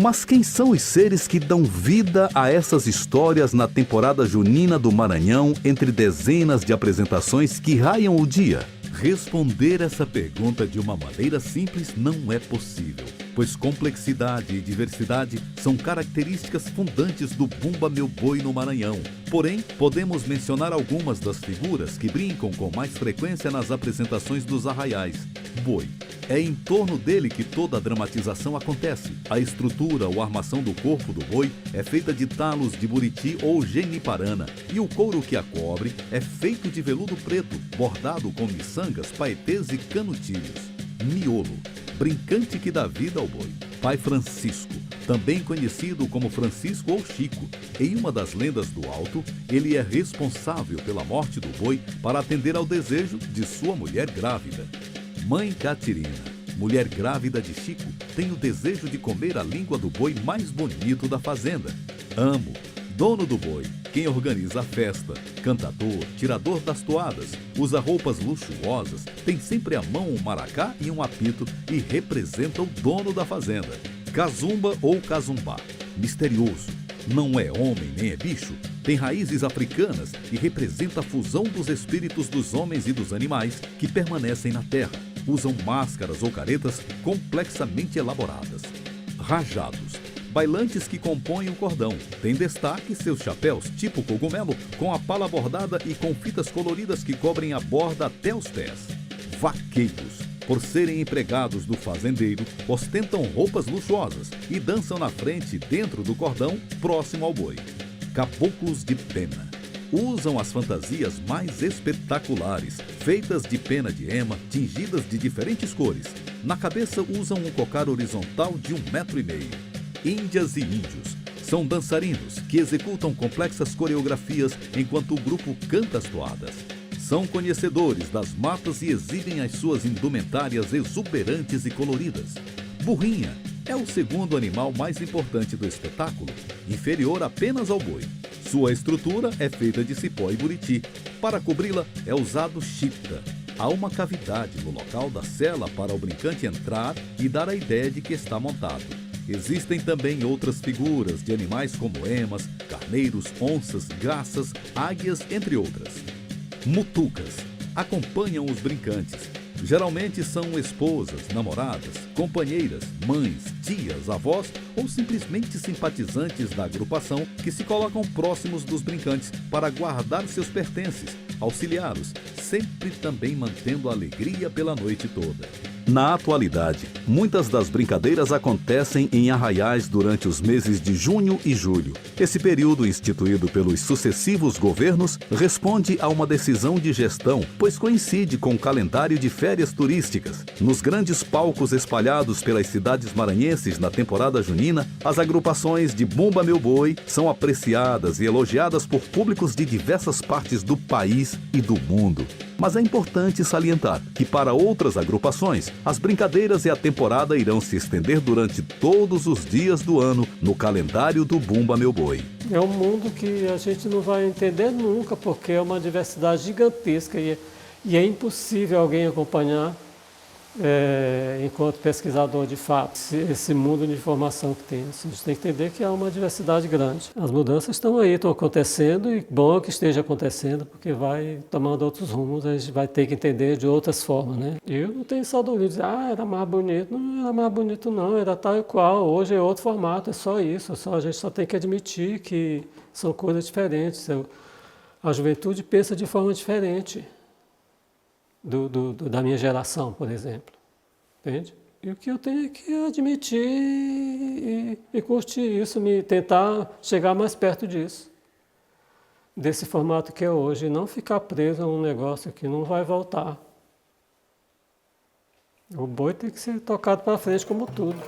Mas quem são os seres que dão vida a essas histórias na temporada junina do Maranhão, entre dezenas de apresentações que raiam o dia? Responder essa pergunta de uma maneira simples não é possível, pois complexidade e diversidade são características fundantes do Bumba Meu Boi no Maranhão. Porém, podemos mencionar algumas das figuras que brincam com mais frequência nas apresentações dos arraiais. Boi. É em torno dele que toda a dramatização acontece. A estrutura ou armação do corpo do boi é feita de talos de buriti ou geniparana, e o couro que a cobre é feito de veludo preto, bordado com miçangas, paetês e canutilhos. Miolo, brincante que dá vida ao boi. Pai Francisco, também conhecido como Francisco ou Chico. Em uma das lendas do alto, ele é responsável pela morte do boi para atender ao desejo de sua mulher grávida. Mãe Catirina, mulher grávida de Chico, tem o desejo de comer a língua do boi mais bonito da fazenda. Amo, dono do boi, quem organiza a festa, cantador, tirador das toadas, usa roupas luxuosas, tem sempre à mão um maracá e um apito e representa o dono da fazenda. Kazumba ou Kazumbá, misterioso, não é homem nem é bicho, tem raízes africanas e representa a fusão dos espíritos dos homens e dos animais que permanecem na terra. Usam máscaras ou caretas complexamente elaboradas. Rajados, bailantes que compõem o cordão. Tem destaque seus chapéus tipo cogumelo, com a pala bordada e com fitas coloridas que cobrem a borda até os pés. Vaqueiros, por serem empregados do fazendeiro, ostentam roupas luxuosas e dançam na frente e dentro do cordão, próximo ao boi. Caboclos de pena. usam as fantasias mais espetaculares, feitas de pena de ema, tingidas de diferentes cores. Na cabeça usam um cocar horizontal de 1,5 m. Índias e índios são dançarinos que executam complexas coreografias enquanto o grupo canta as toadas. São conhecedores das matas e exibem as suas indumentárias exuberantes e coloridas. Burrinha é o segundo animal mais importante do espetáculo, inferior apenas ao boi. Sua estrutura é feita de cipó e buriti. Para cobri-la é usado chita. Há uma cavidade no local da cela para o brincante entrar e dar a ideia de que está montado. Existem também outras figuras de animais como emas, carneiros, onças, garças, águias, entre outras. Mutucas acompanham os brincantes. Geralmente são esposas, namoradas, companheiras, mães, tias, avós ou simplesmente simpatizantes da agrupação que se colocam próximos dos brincantes para guardar seus pertences, auxiliá-los, sempre também mantendo a alegria pela noite toda. Na atualidade, muitas das brincadeiras acontecem em arraiais durante os meses de junho e julho. Esse período, instituído pelos sucessivos governos, responde a uma decisão de gestão, pois coincide com o calendário de férias turísticas. Nos grandes palcos espalhados pelas cidades maranhenses na temporada junina, as agrupações de Bumba Meu Boi são apreciadas e elogiadas por públicos de diversas partes do país e do mundo. Mas é importante salientar que, para outras agrupações, as brincadeiras e a temporada irão se estender durante todos os dias do ano no calendário do Bumba Meu Boi. É um mundo que a gente não vai entender nunca, porque é uma diversidade gigantesca e é impossível alguém acompanhar enquanto pesquisador de fato esse mundo de informação que tem. A gente tem que entender que há uma diversidade grande. As mudanças estão aí, estão acontecendo e bom que esteja acontecendo, porque vai tomando outros rumos, a gente vai ter que entender de outras formas, né? Eu não tenho saudade de dizer, era mais bonito. Não era mais bonito não, era tal e qual, hoje é outro formato, é só isso, a gente só tem que admitir que são coisas diferentes. A juventude pensa de forma diferente da minha geração, por exemplo. Entende? E o que eu tenho é que admitir e curtir isso, tentar chegar mais perto disso, desse formato que é hoje, e não ficar preso a um negócio que não vai voltar. O boi tem que ser tocado para frente como tudo.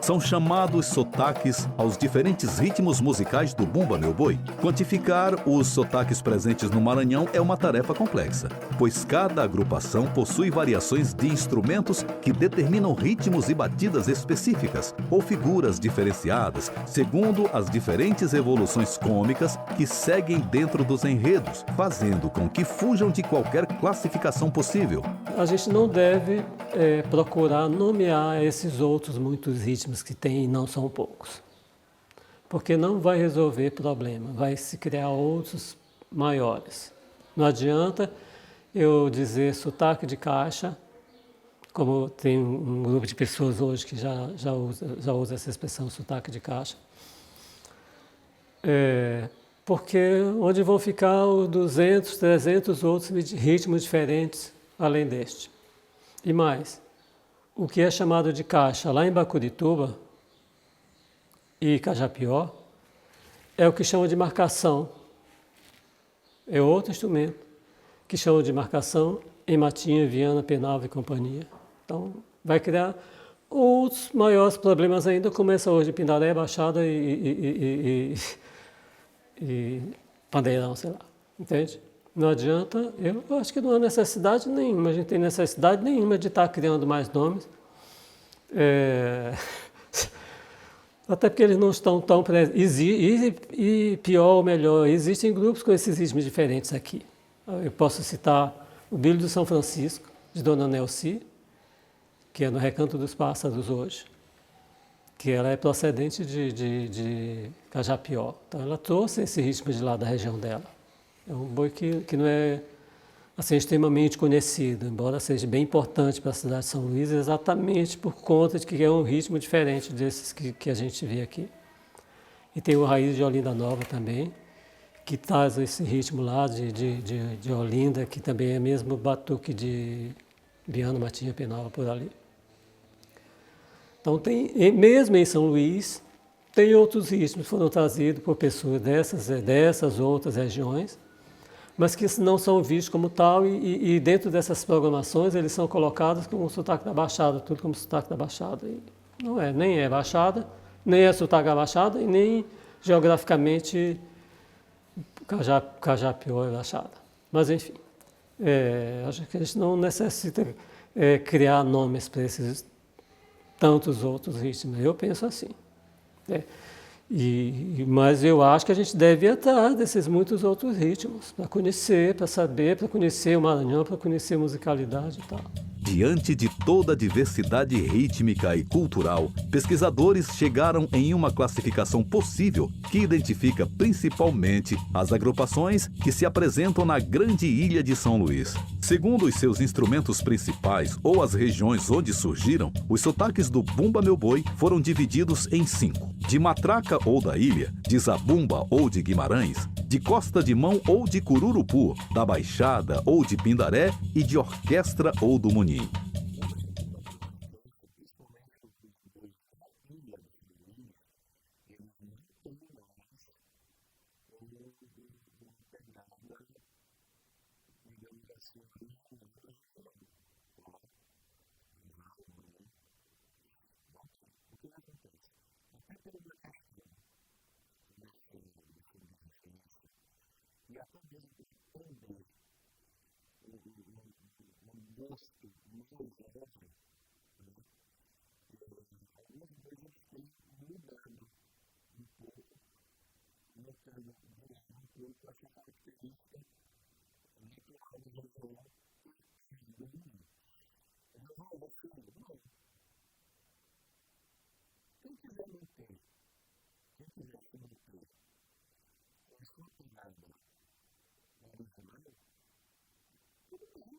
São chamados sotaques aos diferentes ritmos musicais do Bumba Meu Boi. Quantificar os sotaques presentes no Maranhão é uma tarefa complexa, pois cada agrupação possui variações de instrumentos que determinam ritmos e batidas específicas ou figuras diferenciadas, segundo as diferentes evoluções cômicas que seguem dentro dos enredos, fazendo com que fujam de qualquer classificação possível. A gente não deve procurar nomear esses outros muitos ritmos que tem e não são poucos, porque não vai resolver problema, vai se criar outros maiores. Não adianta eu dizer sotaque de caixa, como tem um grupo de pessoas hoje que já usa essa expressão, sotaque de caixa, porque onde vão ficar os 200, 300 outros ritmos diferentes além deste. E mais, o que é chamado de caixa lá em Bacurituba e Cajapió é o que chamam de marcação. É outro instrumento que chamam de marcação em Matinha, Viana, Penalva e companhia. Então, vai criar outros maiores problemas ainda, como essa hoje de Pindaré, Baixada e Pandeirão, sei lá. Entende? Não adianta, eu acho que não há necessidade nenhuma, a gente tem necessidade nenhuma de estar criando mais nomes. Até porque eles não estão tão presentes. E pior ou melhor, existem grupos com esses ritmos diferentes aqui. Eu posso citar o Bilho do São Francisco, de Dona Nelci, que é no Recanto dos Pássaros hoje, que ela é procedente de Cajapió. Então ela trouxe esse ritmo de lá da região dela. É um boi que não é assim, extremamente conhecido, embora seja bem importante para a cidade de São Luís, exatamente por conta de que é um ritmo diferente desses que a gente vê aqui. E tem o Raiz de Olinda Nova também, que traz esse ritmo lá de Olinda, que também é mesmo batuque de Viana, Matinha, Penalva, por ali. Então tem, mesmo em São Luís, Tem outros ritmos que foram trazidos por pessoas dessas outras regiões, mas que não são vistos como tal, e dentro dessas programações eles são colocados como sotaque da Baixada, tudo como sotaque da Baixada. E não é, nem é Baixada, nem é sotaque da Baixada, e nem geograficamente Cajapió é Baixada. Mas enfim, acho que a gente não necessita criar nomes para esses tantos outros ritmos. Eu penso assim. Mas eu acho que a gente deve ir atrás desses muitos outros ritmos, para conhecer, para saber, para conhecer o Maranhão, para conhecer a musicalidade e tal. Diante de toda a diversidade rítmica e cultural, pesquisadores chegaram em uma classificação possível que identifica principalmente as agrupações que se apresentam na grande ilha de São Luís. Segundo os seus instrumentos principais ou as regiões onde surgiram, os sotaques do Bumba Meu Boi foram divididos em 5. De Matraca ou da ilha, de Zabumba ou de Guimarães, de Costa de Mão ou de Cururupu, da Baixada ou de Pindaré e de Orquestra ou do Munim.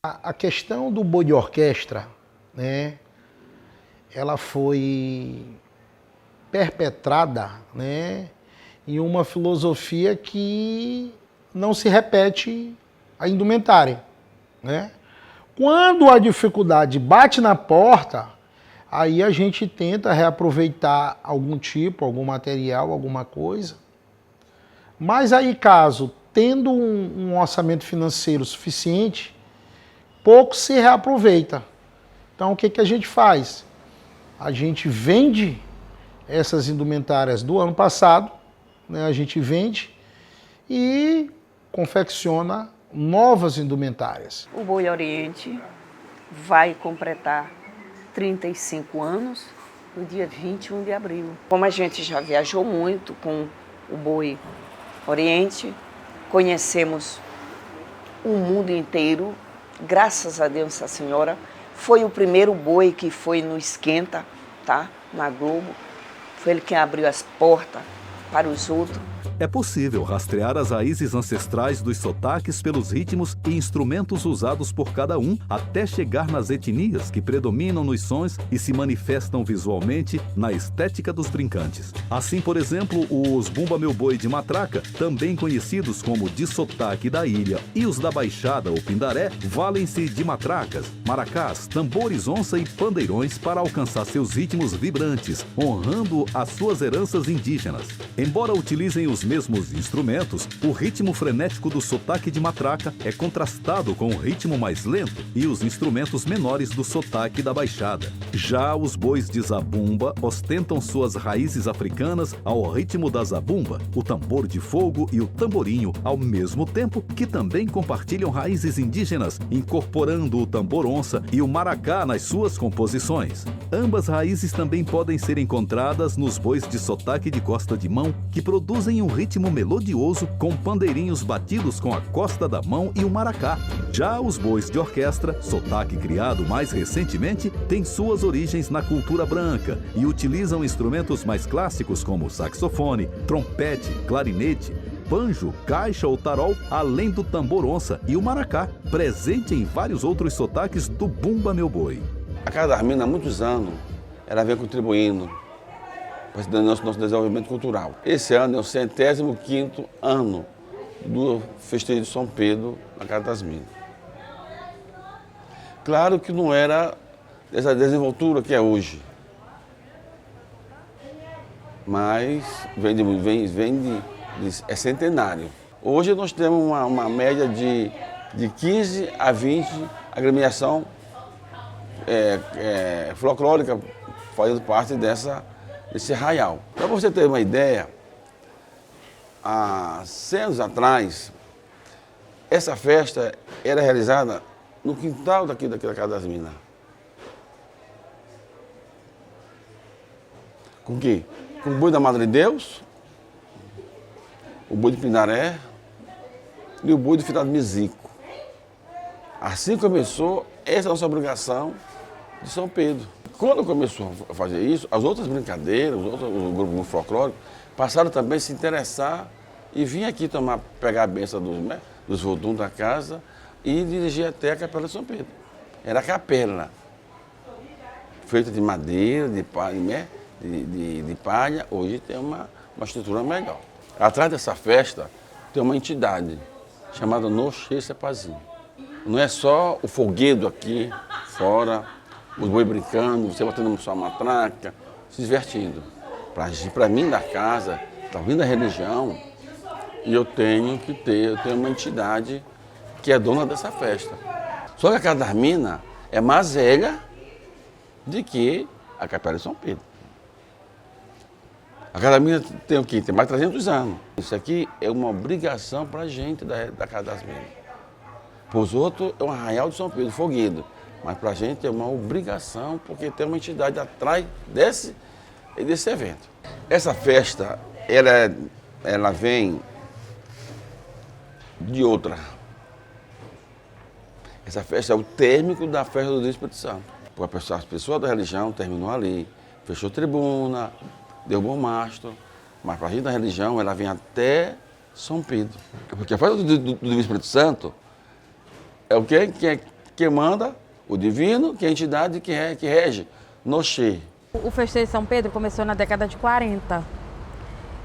A questão do boi de orquestra, né, ela foi perpetrada, né, em uma filosofia que não se repete a indumentária, né? Quando a dificuldade bate na porta, aí a gente tenta reaproveitar algum tipo, algum material, alguma coisa. Mas aí, caso tendo um orçamento financeiro suficiente, pouco se reaproveita. Então, o que a gente faz? A gente vende essas indumentárias do ano passado, né? A gente vende e confecciona novas indumentárias. O Boi Oriente vai completar 35 anos no dia 21 de abril. Como a gente já viajou muito com o Boi Oriente, conhecemos o mundo inteiro, graças a Deus, Nossa Senhora. Foi o primeiro boi que foi no Esquenta, tá? Na Globo. Foi ele quem abriu as portas para os outros. É possível rastrear as raízes ancestrais dos sotaques pelos ritmos e instrumentos usados por cada um, até chegar nas etnias que predominam nos sons e se manifestam visualmente na estética dos brincantes. Assim, por exemplo, os Bumba Meu Boi de Matraca, também conhecidos como de sotaque da ilha, e os da Baixada ou Pindaré, valem-se de matracas, maracás, tambores onça e pandeirões para alcançar seus ritmos vibrantes, honrando as suas heranças indígenas. Embora utilizem os mesmos instrumentos, o ritmo frenético do sotaque de matraca é contrastado com o ritmo mais lento e os instrumentos menores do sotaque da Baixada. Já os bois de zabumba ostentam suas raízes africanas ao ritmo da zabumba, o tambor de fogo e o tamborinho, ao mesmo tempo que também compartilham raízes indígenas, incorporando o tambor onça e o maracá nas suas composições. Ambas raízes também podem ser encontradas nos bois de sotaque de Costa de Mão, que produzem um ritmo melodioso com pandeirinhos batidos com a costa da mão e o maracá. Já os bois de orquestra, sotaque criado mais recentemente, têm suas origens na cultura branca e utilizam instrumentos mais clássicos como saxofone, trompete, clarinete, banjo, caixa ou tarol, além do tambor onça e o maracá, presente em vários outros sotaques do Bumba Meu Boi. A Casa das Minas, há muitos anos, ela vem contribuindo para o nosso desenvolvimento cultural. Esse ano é o 105º ano do festejo de São Pedro na Casa das Minas. Claro que não era essa desenvoltura que é hoje. mas é centenário. Hoje nós temos uma média de 15 a 20 agremiação folclórica fazendo parte desse arraial. Para você ter uma ideia, há 100 anos atrás, essa festa era realizada no quintal daquela Casa das Minas. Com quê? Com o boi da Madre de Deus, o boi de Pindaré e o boi do finado Mizico. Assim começou essa nossa obrigação de São Pedro. Quando começou a fazer isso, as outras brincadeiras, os grupos folclóricos, passaram também a se interessar e vir aqui pegar a benção dos voduns da casa e dirigir até a Capela de São Pedro. Era a capela, feita de madeira, de palha, hoje tem uma estrutura melhor. Atrás dessa festa tem uma entidade chamada Noche Sepazinho. Não é só o foguedo aqui fora, os boi brincando, você batendo sua matraca, se divertindo. Para mim da casa, está vindo a religião, e eu tenho uma entidade que é dona dessa festa. Só que a Casa das Minas é mais velha do que a Capela de São Pedro. A Casa das Minas tem o quê? Tem mais de 300 anos. Isso aqui é uma obrigação para a gente da Casa das Minas. Para os outros é um arraial de São Pedro, foguedo. Mas para a gente é uma obrigação, porque tem uma entidade atrás desse evento. Essa festa, ela vem de outra. Essa festa é o término da festa do Dia do Espírito Santo. Porque as pessoas da religião terminou ali, fechou tribuna, derrubou mastro, mas para a gente da religião ela vem até São Pedro. Porque a festa do Dia do Espírito Santo é o quê? Quem manda, o divino, que é a entidade que rege, Noche. O festejo de São Pedro começou na década de 40.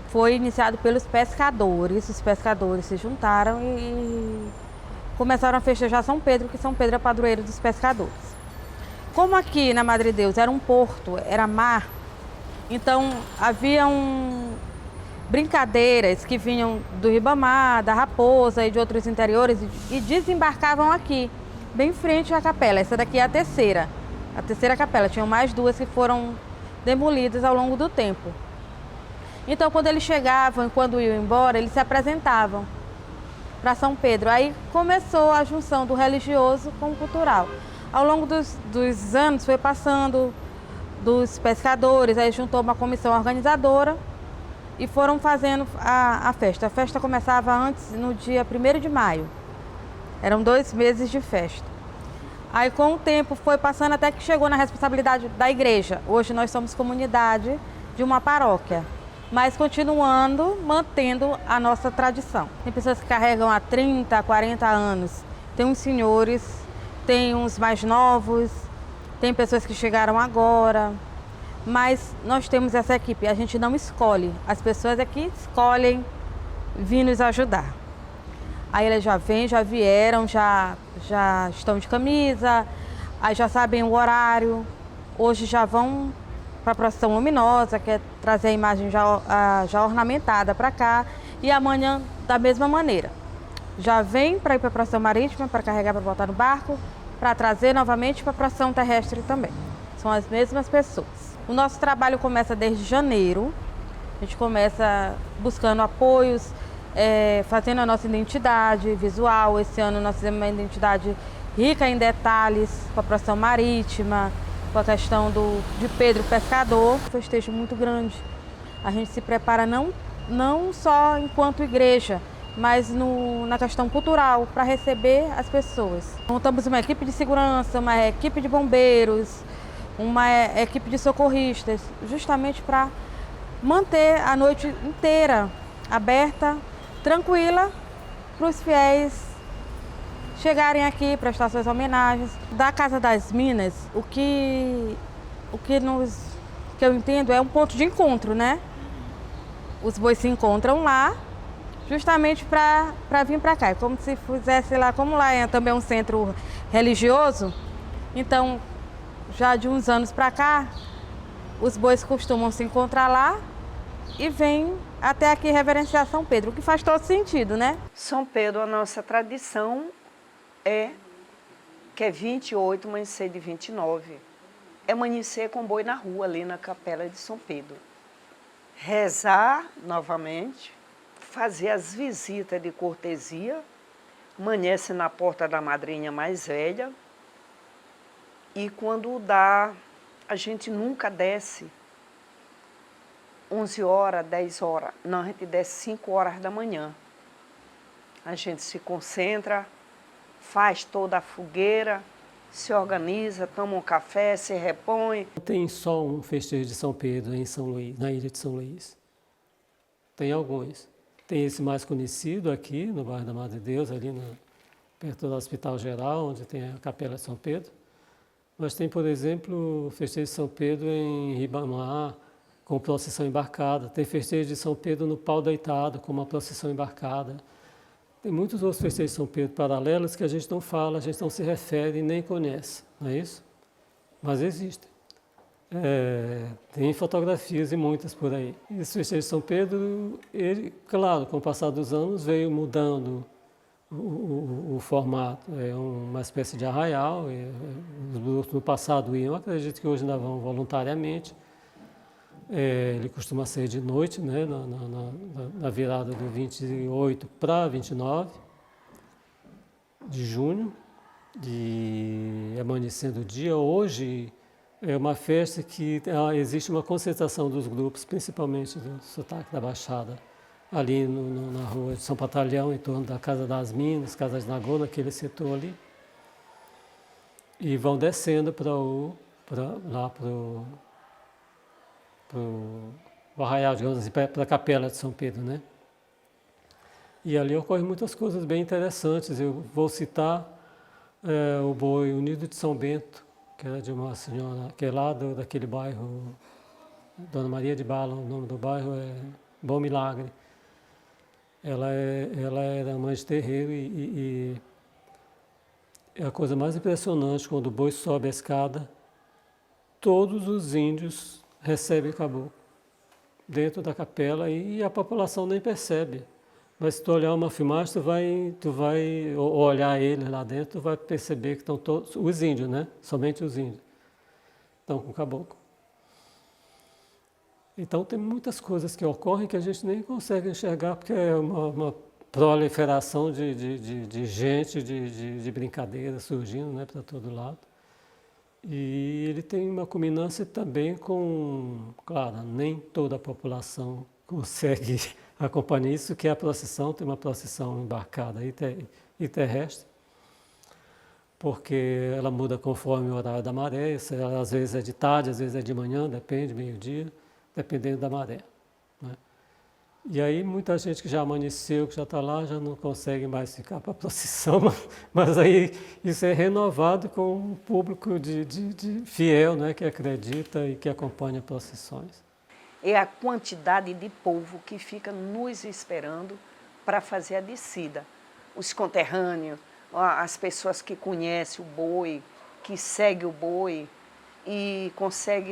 Foi iniciado pelos pescadores. Os pescadores se juntaram e começaram a festejar São Pedro, que São Pedro é padroeiro dos pescadores. Como aqui na Madre Deus era um porto, era mar, então haviam brincadeiras que vinham do Ribamar, da Raposa e de outros interiores e desembarcavam aqui, bem em frente à capela. Essa daqui é a terceira capela. Tinham mais duas que foram demolidas ao longo do tempo. Então, quando eles chegavam e quando iam embora, eles se apresentavam para São Pedro. Aí começou a junção do religioso com o cultural. Ao longo dos anos foi passando dos pescadores, aí juntou uma comissão organizadora e foram fazendo a festa. A festa começava antes, no dia 1º de maio. Eram 2 meses de festa. Aí com o tempo foi passando até que chegou na responsabilidade da igreja. Hoje nós somos comunidade de uma paróquia, mas continuando, mantendo a nossa tradição. Tem pessoas que carregam há 30, 40 anos. Tem uns senhores, tem uns mais novos, tem pessoas que chegaram agora. Mas nós temos essa equipe, a gente não escolhe. As pessoas aqui escolhem vir nos ajudar. Aí eles já vieram, já estão de camisa, aí já sabem o horário. Hoje já vão para a procissão luminosa, que é trazer a imagem já ornamentada para cá. E amanhã, da mesma maneira. Já vem para ir para a procissão marítima, para carregar, para botar no barco, para trazer novamente para a procissão terrestre também. São as mesmas pessoas. O nosso trabalho começa desde janeiro. A gente começa buscando apoios, fazendo a nossa identidade visual. Esse ano nós fizemos uma identidade rica em detalhes, com a procissão marítima, com a questão de Pedro Pescador. Um festejo muito grande. A gente se prepara não só enquanto igreja, mas na questão cultural, para receber as pessoas. Montamos uma equipe de segurança, uma equipe de bombeiros, uma equipe de socorristas, justamente para manter a noite inteira aberta, tranquila, para os fiéis chegarem aqui, prestar suas homenagens. Da Casa das Minas, o que eu entendo é um ponto de encontro, né? Os bois se encontram lá, justamente para vir para cá. É como se fizesse lá, como lá é também um centro religioso, então já de uns anos para cá, os bois costumam se encontrar lá e vem até aqui reverenciar São Pedro, o que faz todo sentido, né? São Pedro, a nossa tradição é que é 28, amanhecer de 29. É amanhecer com boi na rua, ali na capela de São Pedro. Rezar novamente, fazer as visitas de cortesia, amanhece na porta da madrinha mais velha, e quando dá, a gente nunca desce 11 horas, 10 horas, não, a gente desce 5 horas da manhã. A gente se concentra, faz toda a fogueira, se organiza, toma um café, se repõe. Não tem só um festejo de São Pedro em São Luís, na ilha de São Luís. Tem alguns. Tem esse mais conhecido aqui, no bairro da Madre de Deus, ali perto do Hospital Geral, onde tem a Capela de São Pedro. Mas tem, por exemplo, o festejo de São Pedro em Ribamar, com procissão embarcada. Tem festejo de São Pedro no Pau Deitado, com uma procissão embarcada. Tem muitos outros festejos de São Pedro paralelos que a gente não fala, a gente não se refere e nem conhece, não é isso? Mas existem. Tem fotografias e muitas por aí. Esse festejo de São Pedro, ele, claro, com o passar dos anos, veio mudando o formato. É uma espécie de arraial. Os grupos no passado iam, acredito que hoje ainda vão voluntariamente. Ele costuma ser de noite, né, na virada do 28 para 29 de junho, e amanhecendo o dia. Hoje é uma festa que existe uma concentração dos grupos, principalmente do sotaque da Baixada, ali na rua de São Patalhão, em torno da Casa das Minas, Casa de Nagô, naquele setor ali, e vão descendo lá para o arraial, digamos assim, para a Capela de São Pedro, né? E ali ocorrem muitas coisas bem interessantes. Eu vou citar o Boi Unido de São Bento, que era de uma senhora, que é lá daquele bairro, Dona Maria de Bala, o nome do bairro é Bom Milagre. Ela era mãe de terreiro e é a coisa mais impressionante, quando o boi sobe a escada, todos os índios recebem caboclo dentro da capela e a população nem percebe. Mas se tu olhar uma filmagem, tu vai olhar eles lá dentro, tu vai perceber que estão todos, os índios, né? Somente os índios estão com caboclo. Então tem muitas coisas que ocorrem que a gente nem consegue enxergar, porque é uma proliferação de gente, de brincadeira surgindo, né, para todo lado. E ele tem uma culminância também com, claro, nem toda a população consegue acompanhar isso, que é a procissão. Tem uma procissão embarcada e terrestre, porque ela muda conforme o horário da maré. Às vezes é de tarde, às vezes é de manhã, depende, meio-dia, dependendo da maré, né? E aí muita gente que já amanheceu, que já está lá, já não consegue mais ficar para a procissão, mas aí isso é renovado com um público de fiel, né, que acredita e que acompanha procissões. É a quantidade de povo que fica nos esperando para fazer a descida. Os conterrâneos, as pessoas que conhecem o boi, que seguem o boi e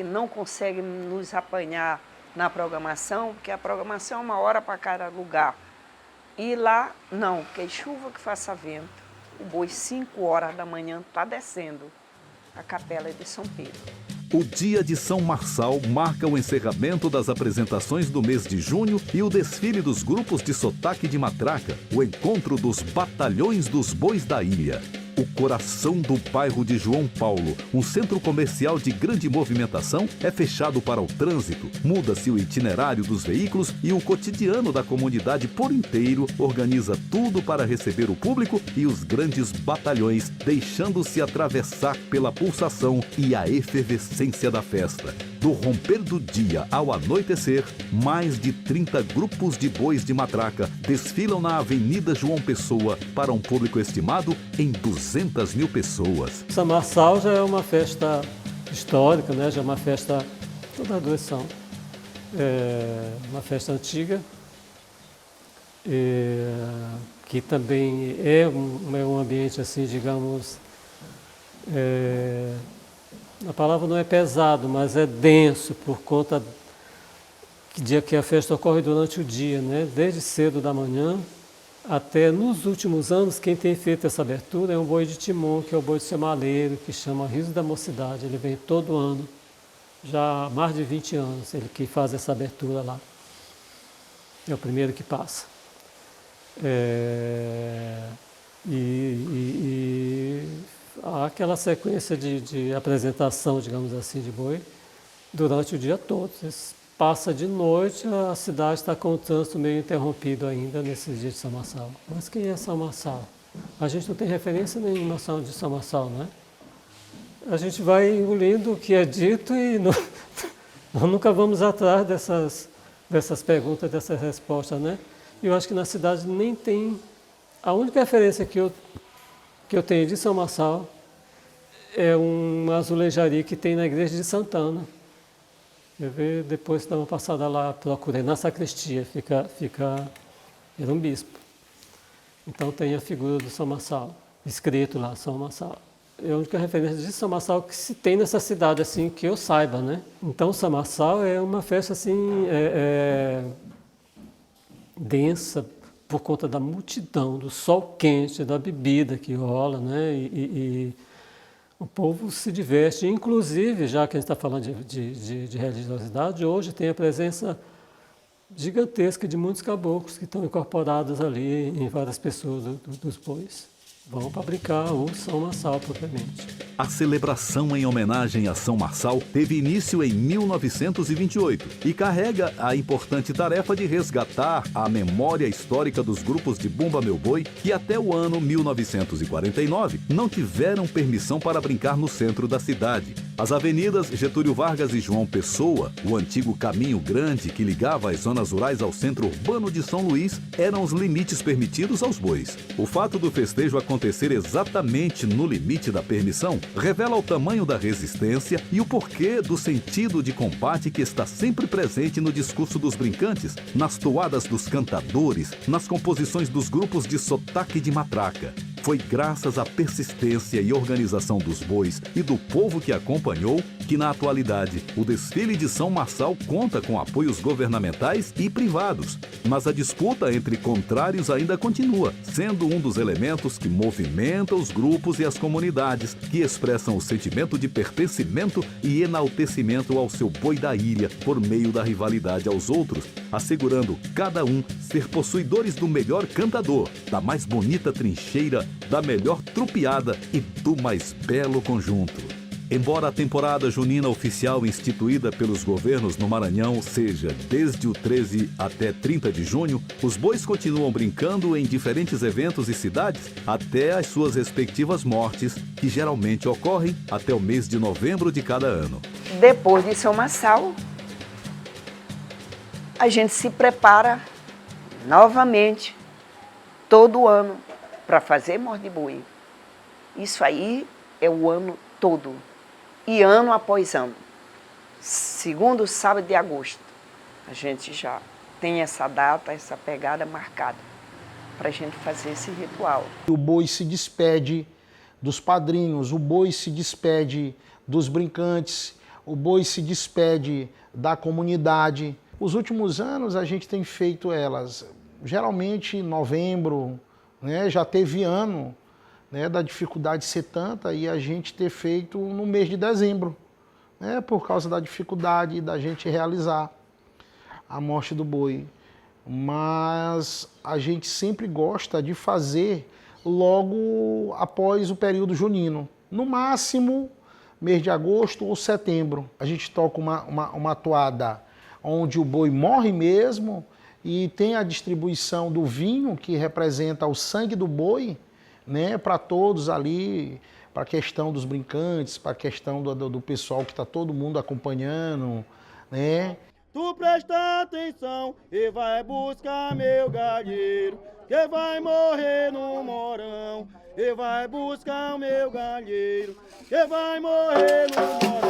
não conseguem nos apanhar na programação, porque a programação é 1 hora para cada lugar. E lá, não, porque é chuva que faça vento. O boi, 5 horas da manhã, está descendo a Capela de São Pedro. O dia de São Marçal marca o encerramento das apresentações do mês de junho e o desfile dos grupos de sotaque de matraca, o encontro dos batalhões dos bois da ilha. O coração do bairro de João Paulo, um centro comercial de grande movimentação, é fechado para o trânsito, muda-se o itinerário dos veículos e o cotidiano da comunidade por inteiro organiza tudo para receber o público e os grandes batalhões, deixando-se atravessar pela pulsação e a efervescência da festa. Do romper do dia ao anoitecer, mais de 30 grupos de bois de matraca desfilam na Avenida João Pessoa para um público estimado em 200 mil pessoas. São Marçal já é uma festa histórica, né? Já é uma festa, todas as duas são, uma festa antiga, que também é um ambiente assim, digamos, a palavra não é pesado, mas é denso, por conta dia que a festa ocorre durante o dia, né? Desde cedo da manhã até, nos últimos anos, quem tem feito essa abertura é um boi de Timon, que é o boi do seu maleiro, que chama Riso da Mocidade. Ele vem todo ano, já há mais de 20 anos, ele que faz essa abertura lá. É o primeiro que passa. Há aquela sequência de apresentação, digamos assim, de boi durante o dia todo. Passa de noite, a cidade está com o trânsito meio interrompido ainda nesses dias de São Marçal. Mas quem é São Marçal? A gente não tem referência nenhuma de São Marçal, né? A gente vai engolindo o que é dito e nós nunca vamos atrás dessas perguntas, dessas respostas, né? E eu acho que na cidade nem tem... A única referência que eu tenho de São Marçal é uma azulejaria que tem na igreja de Santana. Eu vi, depois dá uma passada lá, procurei na sacristia, era um bispo. Então tem a figura do São Marçal, escrito lá, São Marçal. É a única referência de São Marçal que se tem nessa cidade, assim, que eu saiba, né? Então São Marçal é uma festa, assim, densa, por conta da multidão, do sol quente, da bebida que rola, né? E o povo se diverte, inclusive, já que a gente está falando de religiosidade, hoje tem a presença gigantesca de muitos caboclos que estão incorporados ali em várias pessoas dos bois. Vão para brincar o São Marçal propriamente. A celebração em homenagem a São Marçal teve início em 1928 e carrega a importante tarefa de resgatar a memória histórica dos grupos de Bumba Meu Boi que até o ano 1949 não tiveram permissão para brincar no centro da cidade. As avenidas Getúlio Vargas e João Pessoa, o antigo caminho grande que ligava as zonas rurais ao centro urbano de São Luís, eram os limites permitidos aos bois. O fato do festejo acontecer exatamente no limite da permissão revela o tamanho da resistência e o porquê do sentido de combate que está sempre presente no discurso dos brincantes, nas toadas dos cantadores, nas composições dos grupos de sotaque de matraca. Foi graças à persistência e organização dos bois e do povo que acompanhou que, na atualidade, o desfile de São Marçal conta com apoios governamentais e privados. Mas a disputa entre contrários ainda continua, sendo um dos elementos que movimenta os grupos e as comunidades, que expressam o sentimento de pertencimento e enaltecimento ao seu boi da ilha por meio da rivalidade aos outros, assegurando cada um ser possuidores do melhor cantador, da mais bonita trincheira, da melhor trupeada e do mais belo conjunto. Embora a temporada junina oficial instituída pelos governos no Maranhão seja desde o 13 até 30 de junho, os bois continuam brincando em diferentes eventos e cidades até as suas respectivas mortes, que geralmente ocorrem até o mês de novembro de cada ano. Depois de São Marçal, a gente se prepara novamente, todo ano, para fazer morte de boi. Isso aí é o ano todo. E ano após ano. Segundo sábado de agosto, a gente já tem essa data, essa pegada marcada para a gente fazer esse ritual. O boi se despede dos padrinhos, o boi se despede dos brincantes, o boi se despede da comunidade. Os últimos anos a gente tem feito elas, geralmente em novembro, né? Já teve ano, né, da dificuldade ser tanta e a gente ter feito no mês de dezembro, né, por causa da dificuldade da gente realizar a morte do boi. Mas a gente sempre gosta de fazer logo após o período junino. No máximo, mês de agosto ou setembro. A gente toca uma toada onde o boi morre mesmo e tem a distribuição do vinho, que representa o sangue do boi, né, para todos ali, para a questão dos brincantes, para a questão do pessoal que está todo mundo acompanhando, né? Tu presta atenção e vai buscar meu galheiro, que vai morrer no morão. E vai buscar o meu galheiro, que vai morrer no morão.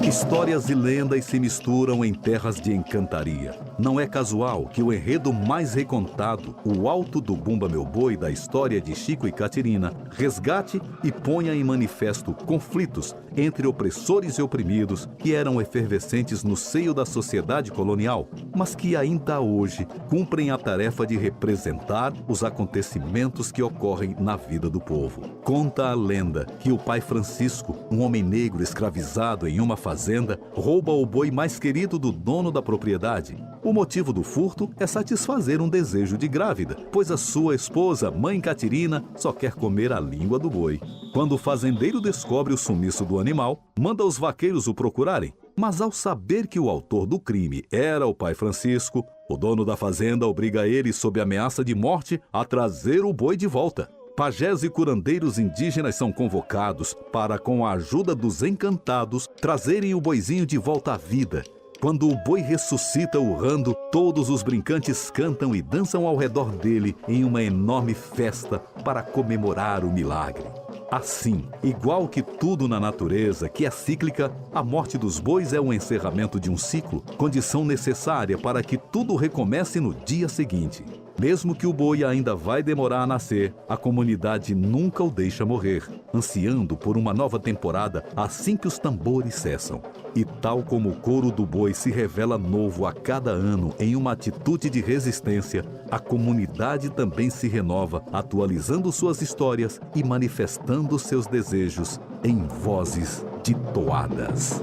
História Histórias e lendas se misturam em terras de encantaria. Não é casual que o enredo mais recontado, O Alto do Bumba Meu Boi, da história de Chico e Catirina, resgate e ponha em manifesto conflitos entre opressores e oprimidos que eram efervescentes no seio da sociedade colonial, mas que ainda hoje cumprem a tarefa de representar os acontecimentos que ocorrem na vida do povo. Conta a lenda que o pai Francisco, um homem negro escravizado em uma fazenda, rouba o boi mais querido do dono da propriedade. O motivo do furto é satisfazer um desejo de grávida, pois a sua esposa, mãe Catirina, só quer comer a língua do boi. Quando o fazendeiro descobre o sumiço do animal, manda os vaqueiros o procurarem. Mas ao saber que o autor do crime era o pai Francisco, o dono da fazenda obriga ele, sob ameaça de morte, a trazer o boi de volta. Pajés e curandeiros indígenas são convocados para, com a ajuda dos encantados, trazerem o boizinho de volta à vida. Quando o boi ressuscita urrando, todos os brincantes cantam e dançam ao redor dele em uma enorme festa para comemorar o milagre. Assim, igual que tudo na natureza, que é cíclica, a morte dos bois é o encerramento de um ciclo, condição necessária para que tudo recomece no dia seguinte. Mesmo que o boi ainda vai demorar a nascer, a comunidade nunca o deixa morrer, ansiando por uma nova temporada assim que os tambores cessam. E tal como o couro do boi se revela novo a cada ano em uma atitude de resistência, a comunidade também se renova, atualizando suas histórias e manifestando seus desejos em vozes de toadas.